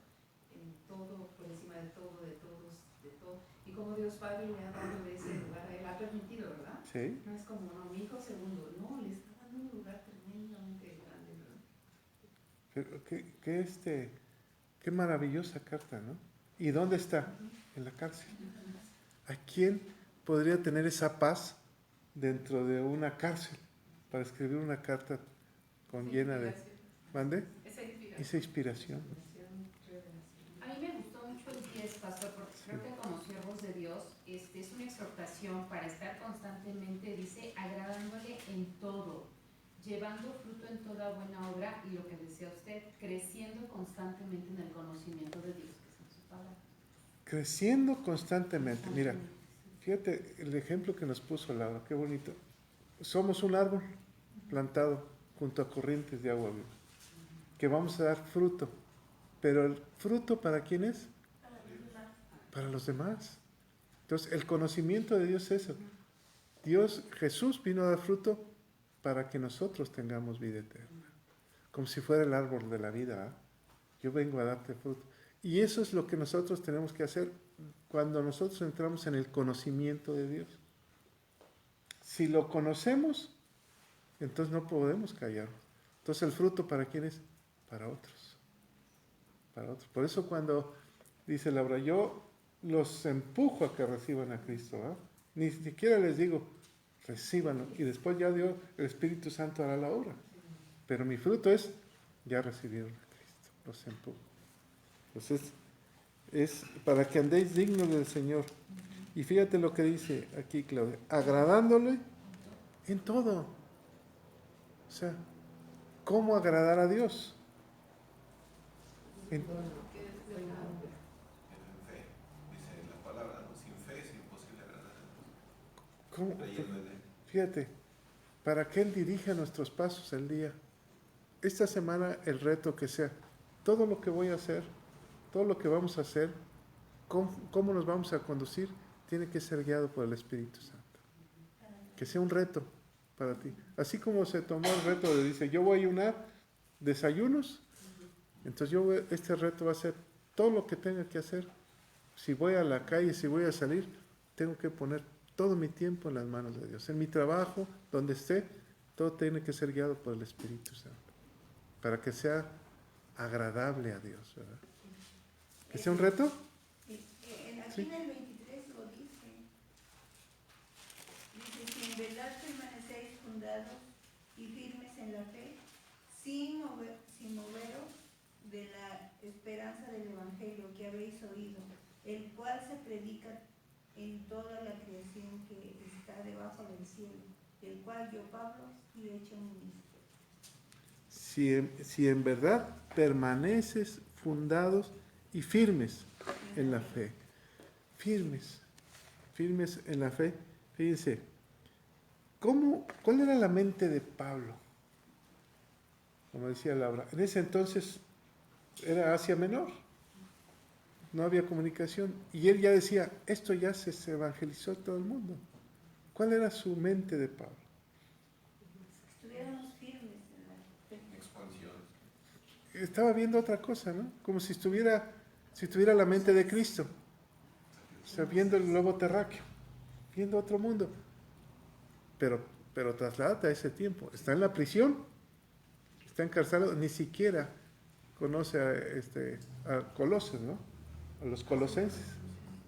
en todo, por encima de todo, de todos, de todo. Y como Dios Padre le ha dado ese lugar a Él, ha permitido, ¿verdad? Sí. No es como, no, mi hijo segundo, no, le está dando un lugar tremendamente grande, ¿verdad? Pero qué maravillosa carta, ¿no? ¿Y dónde está? En la cárcel. ¿A quién podría tener esa paz dentro de una cárcel para escribir una carta llena de... ¿Mande? Esa inspiración. A mí me gustó mucho el 10, pastor, porque creo que como siervos de Dios es una exhortación para estar constantemente, dice, agradándole en todo, llevando fruto en toda buena obra y lo que desea usted, creciendo constantemente en el conocimiento de Dios, que es en su palabra. Creciendo constantemente. Mira, fíjate el ejemplo que nos puso Laura, qué bonito. Somos un árbol plantado junto a corrientes de agua viva, que vamos a dar fruto. Pero el fruto, ¿para quién es? Para los demás. Entonces, el conocimiento de Dios es eso. Jesús vino a dar fruto para que nosotros tengamos vida eterna. Como si fuera el árbol de la vida, ¿eh? Yo vengo a darte fruto. Y eso es lo que nosotros tenemos que hacer cuando nosotros entramos en el conocimiento de Dios. Si lo conocemos, entonces no podemos callar. Entonces el fruto, ¿para quién es? Para otros. Para otros. Por eso cuando dice Laura, yo los empujo a que reciban a Cristo, ¿eh? Ni siquiera les digo, recíbanlo. Y después ya Dios, el Espíritu Santo hará la obra. Pero mi fruto es, ya recibieron a Cristo. Los empujo. Entonces, es para que andéis dignos del Señor. Y fíjate lo que dice aquí Claudia, agradándole en todo. O sea, ¿cómo agradar a Dios? En fe, dice la palabra, ¿no? Sin fe es imposible agradar a Dios. ¿Cómo? Fíjate, para que Él dirija nuestros pasos el día. Esta semana el reto que sea, todo lo que voy a hacer, todo lo que vamos a hacer, cómo nos vamos a conducir, tiene que ser guiado por el Espíritu Santo. Que sea un reto para ti. Así como se tomó el reto de, dice, yo voy a ayunar desayunos, entonces este reto va a ser todo lo que tenga que hacer. Si voy a la calle, si voy a salir, tengo que poner todo mi tiempo en las manos de Dios. En mi trabajo, donde esté, todo tiene que ser guiado por el Espíritu Santo. Para que sea agradable a Dios, ¿verdad? ¿Que sea un reto? Aquí en el 23 lo dice. Dice, si en verdad permanecéis fundados y firmes en la fe, sin habéis oído, el cual se predica en toda la creación que está debajo del cielo, del cual yo, Pablo, fui hecho ministro. Si en verdad permaneces fundados y firmes en la fe, firmes en la fe. Fíjense, ¿cuál era la mente de Pablo? Como decía Laura, en ese entonces era Asia Menor, no había comunicación, y él ya decía, esto ya se evangelizó a todo el mundo. ¿Cuál era su mente de Pablo? Estuviéramos firmes en la fe. Expansión. Estaba viendo otra cosa, ¿no? Como si tuviera la mente de Cristo, o sea, viendo el globo terráqueo, viendo otro mundo, pero trasládate a ese tiempo. Está en la prisión, está encarcelado, ni siquiera conoce a Colosas, ¿no? A los colosenses,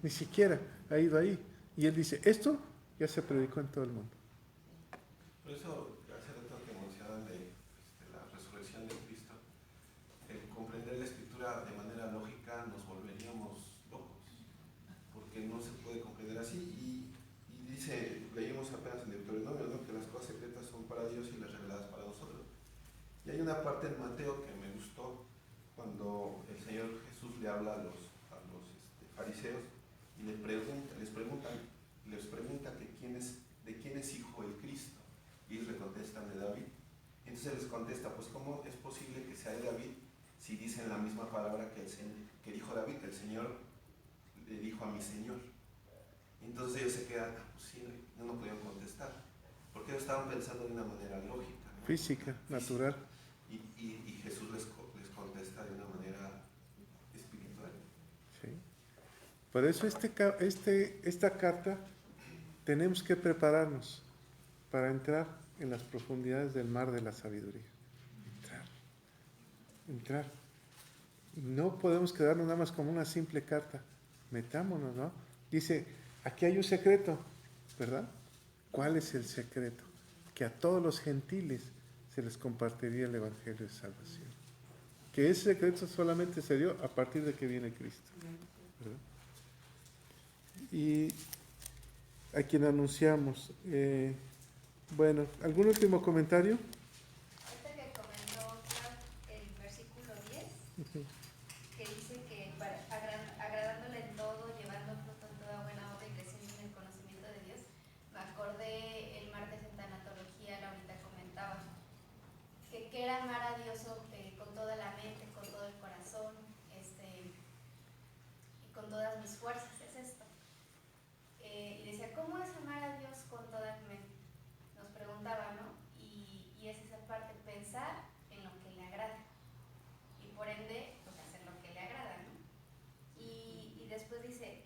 ni siquiera ha ido ahí. Y él dice, esto ya se predicó en todo el mundo. Por eso, hace rato que mencionaban de la resurrección de Cristo, el comprender la escritura de manera lógica nos volveríamos locos, porque no se puede comprender así. Y dice, leímos apenas en Deuteronomio, ¿no?, que las cosas secretas son para Dios y las reveladas para nosotros. Y hay una parte en Mateo que me gustó, cuando el Señor Jesús le habla a los fariseos y les pregunta que de quién es hijo el Cristo. Y ellos le contestan, de David. Y entonces les contesta, pues ¿cómo es posible que sea de David si dicen la misma palabra que dijo David, que el Señor le dijo a mi Señor? Y entonces ellos se quedan, pues sí, no podían contestar, porque ellos estaban pensando de una manera lógica, ¿no? Física, natural. Y Jesús les contesta de una manera espiritual. Sí. Por eso esta carta tenemos que prepararnos para entrar en las profundidades del mar de la sabiduría. Entrar. No podemos quedarnos nada más como una simple carta. Metámonos, ¿no? Dice, aquí hay un secreto, ¿verdad? ¿Cuál es el secreto? Que a todos los gentiles se les compartiría el Evangelio de Salvación. Que ese secreto solamente se dio a partir de que viene Cristo, ¿verdad? Y a quien anunciamos. Bueno, ¿algún último comentario? Ahorita que comentó el versículo 10, que dice que agradándole en todo, llevando fruto en toda buena obra y creciendo en el conocimiento de Dios, me acordé el martes en tanatología, Laurita comentaba, que era amar a Dios con toda la mente, con todo el corazón, y con todas mis fuerzas, es esto. Y decía, ¿cómo es amar a Dios con toda mi mente? Nos preguntaba, ¿no? Y es esa parte, pensar en lo que le agrada. Y por ende, pues hacer lo que le agrada, ¿no? Y después dice,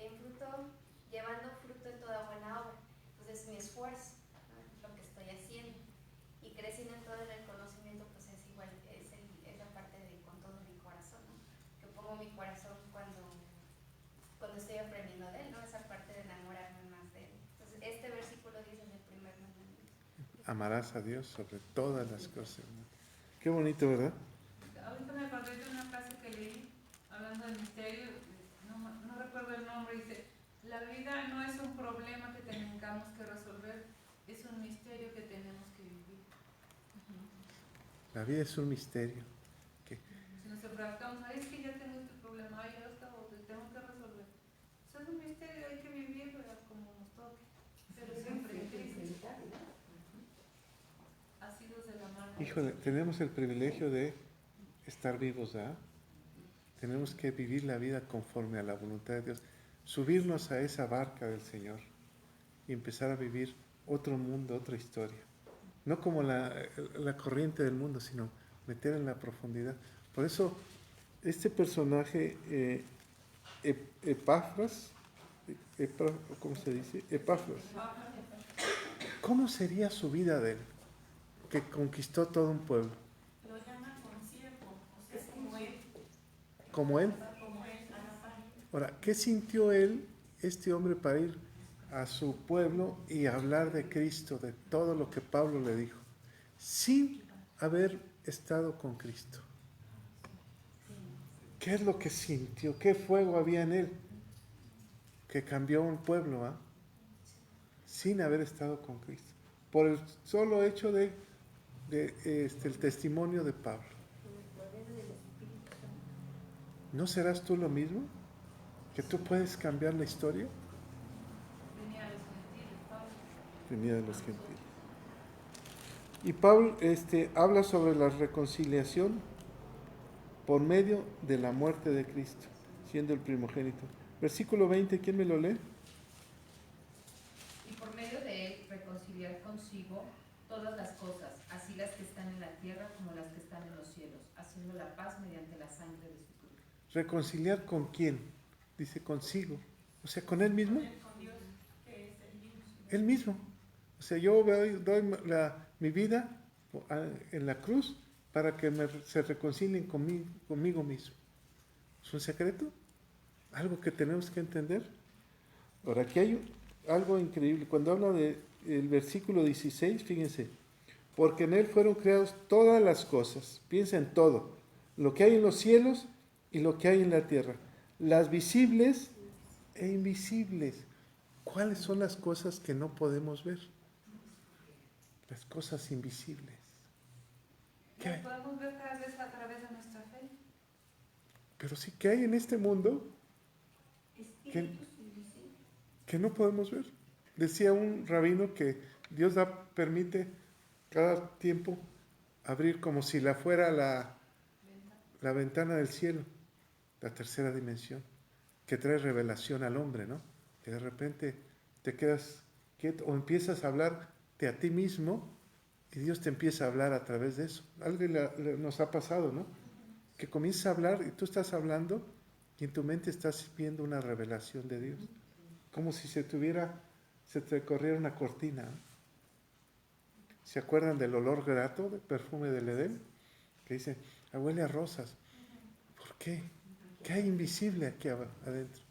llevando fruto en toda buena obra. Entonces mi esfuerzo, ¿no?, lo que estoy haciendo. Y creciendo en todo el conocimiento, pues es igual, es la parte de con todo mi corazón, ¿no? Que pongo mi corazón cuando estoy aprendiendo de él, ¿no? Esa parte de enamorarme más de él. Entonces, este versículo dice en el primer mandamiento. Amarás a Dios sobre todas las cosas, ¿no? Qué bonito, ¿verdad? Ahorita me acordé de una frase que leí, hablando del misterio, no recuerdo el nombre, dice, la vida no es un problema que tengamos que resolver, es un misterio que tenemos que vivir. La vida es un misterio. Si nos enfrascamos, es que ya tengo este problema, ya lo tengo que resolver. Eso es un misterio, hay que vivir, ¿verdad?, como nos toque. Pero siempre en Cristo. Asidos de la mano. Híjole, tenemos el privilegio de estar vivos, ¿verdad? Tenemos que vivir la vida conforme a la voluntad de Dios. Subirnos a esa barca del Señor y empezar a vivir otro mundo, otra historia. No como la corriente del mundo, sino meter en la profundidad. Por eso, este personaje, Epafras, ¿cómo se dice? Epafras. ¿Cómo sería su vida de él, que conquistó todo un pueblo? Lo llaman consiervo, o sea, es como él. ¿Como él? Como él, a la par. Ahora, ¿qué sintió él, este hombre, para ir a su pueblo y hablar de Cristo, de todo lo que Pablo le dijo, sin haber estado con Cristo? ¿Qué es lo que sintió? ¿Qué fuego había en él? Que cambió un pueblo, ¿ah? Sin haber estado con Cristo. Por el solo hecho de el testimonio de Pablo. ¿No serás tú lo mismo? ¿Que tú puedes cambiar la historia? Venía de los gentiles. Y Pablo habla sobre la reconciliación por medio de la muerte de Cristo, siendo el primogénito. Versículo 20, ¿quién me lo lee? Y por medio de él reconciliar consigo todas las cosas, así las que están en la tierra como las que están en los cielos, haciendo la paz mediante la sangre de su cruz. ¿Reconciliar con quién? Dice consigo. O sea, ¿con él mismo? Con Dios, que es el mismo. Él mismo. O sea, yo doy mi vida en la cruz para que se reconcilien conmigo mismo. ¿Es un secreto? ¿Algo que tenemos que entender? Ahora, aquí hay algo increíble. Cuando habla del versículo 16, fíjense, porque en él fueron creadas todas las cosas. Piensa en todo. Lo que hay en los cielos y lo que hay en la tierra. Las visibles e invisibles. ¿Cuáles son las cosas que no podemos ver? Las cosas invisibles. ¿Qué hay? Podemos ver cada vez a través de nuestra fe. Pero sí que hay en este mundo que no podemos ver. Decía un rabino que Dios permite cada tiempo abrir como si fuera la ventana del cielo, la tercera dimensión, que trae revelación al hombre, ¿no? Que de repente te quedas quieto o empiezas a hablarte a ti mismo y Dios te empieza a hablar a través de eso. Algo nos ha pasado, ¿no? Que comienzas a hablar y tú estás hablando y en tu mente estás viendo una revelación de Dios. Como si se te corriera una cortina. ¿Se acuerdan del olor grato del perfume del Edén? Que dice, huele a rosas. ¿Por qué? ¿Qué hay invisible aquí adentro?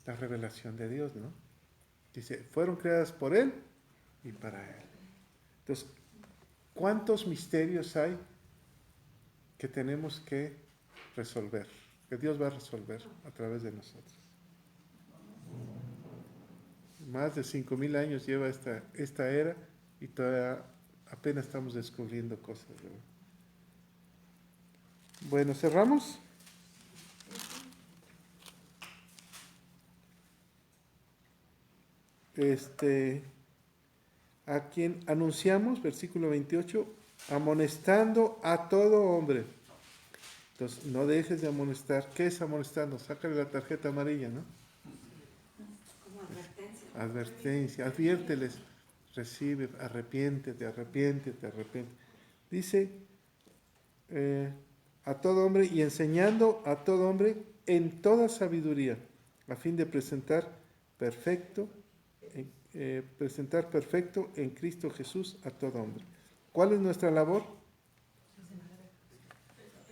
La revelación de Dios, ¿no? Dice, fueron creadas por Él y para Él. Entonces, ¿cuántos misterios hay que tenemos que resolver? Que Dios va a resolver a través de nosotros. Más de 5,000 años lleva esta era y todavía apenas estamos descubriendo cosas, ¿verdad? Bueno, ¿cerramos? A quien anunciamos, versículo 28, amonestando a todo hombre. Entonces, no dejes de amonestar. ¿Qué es amonestando? Sácale la tarjeta amarilla, ¿no? Como advertencia. Advertencia, adviérteles, recibe, arrepiéntete. Dice, a todo hombre y enseñando a todo hombre en toda sabiduría, a fin de presentar perfecto en Cristo Jesús a todo hombre. ¿Cuál es nuestra labor?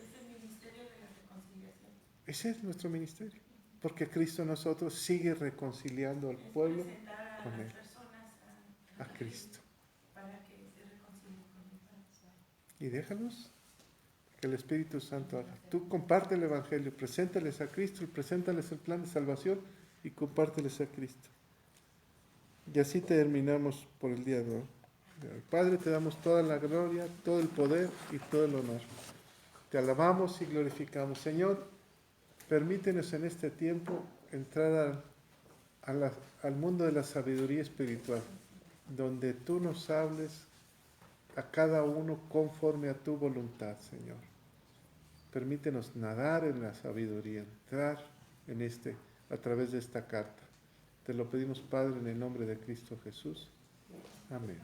Es el ministerio de la reconciliación. Ese es nuestro ministerio, porque Cristo en nosotros sigue reconciliando al pueblo con Él, a Cristo. Para que se reconcilien con el Padre. Y déjalos que el Espíritu Santo haga. Tú comparte el Evangelio, preséntales a Cristo, preséntales el plan de salvación y compárteles a Cristo. Y así terminamos por el día de hoy. Padre, te damos toda la gloria, todo el poder y todo el honor. Te alabamos y glorificamos. Señor, permítenos en este tiempo entrar al mundo de la sabiduría espiritual, donde tú nos hables a cada uno conforme a tu voluntad, Señor. Permítenos nadar en la sabiduría, entrar a través de esta carta. Te lo pedimos, Padre, en el nombre de Cristo Jesús. Amén.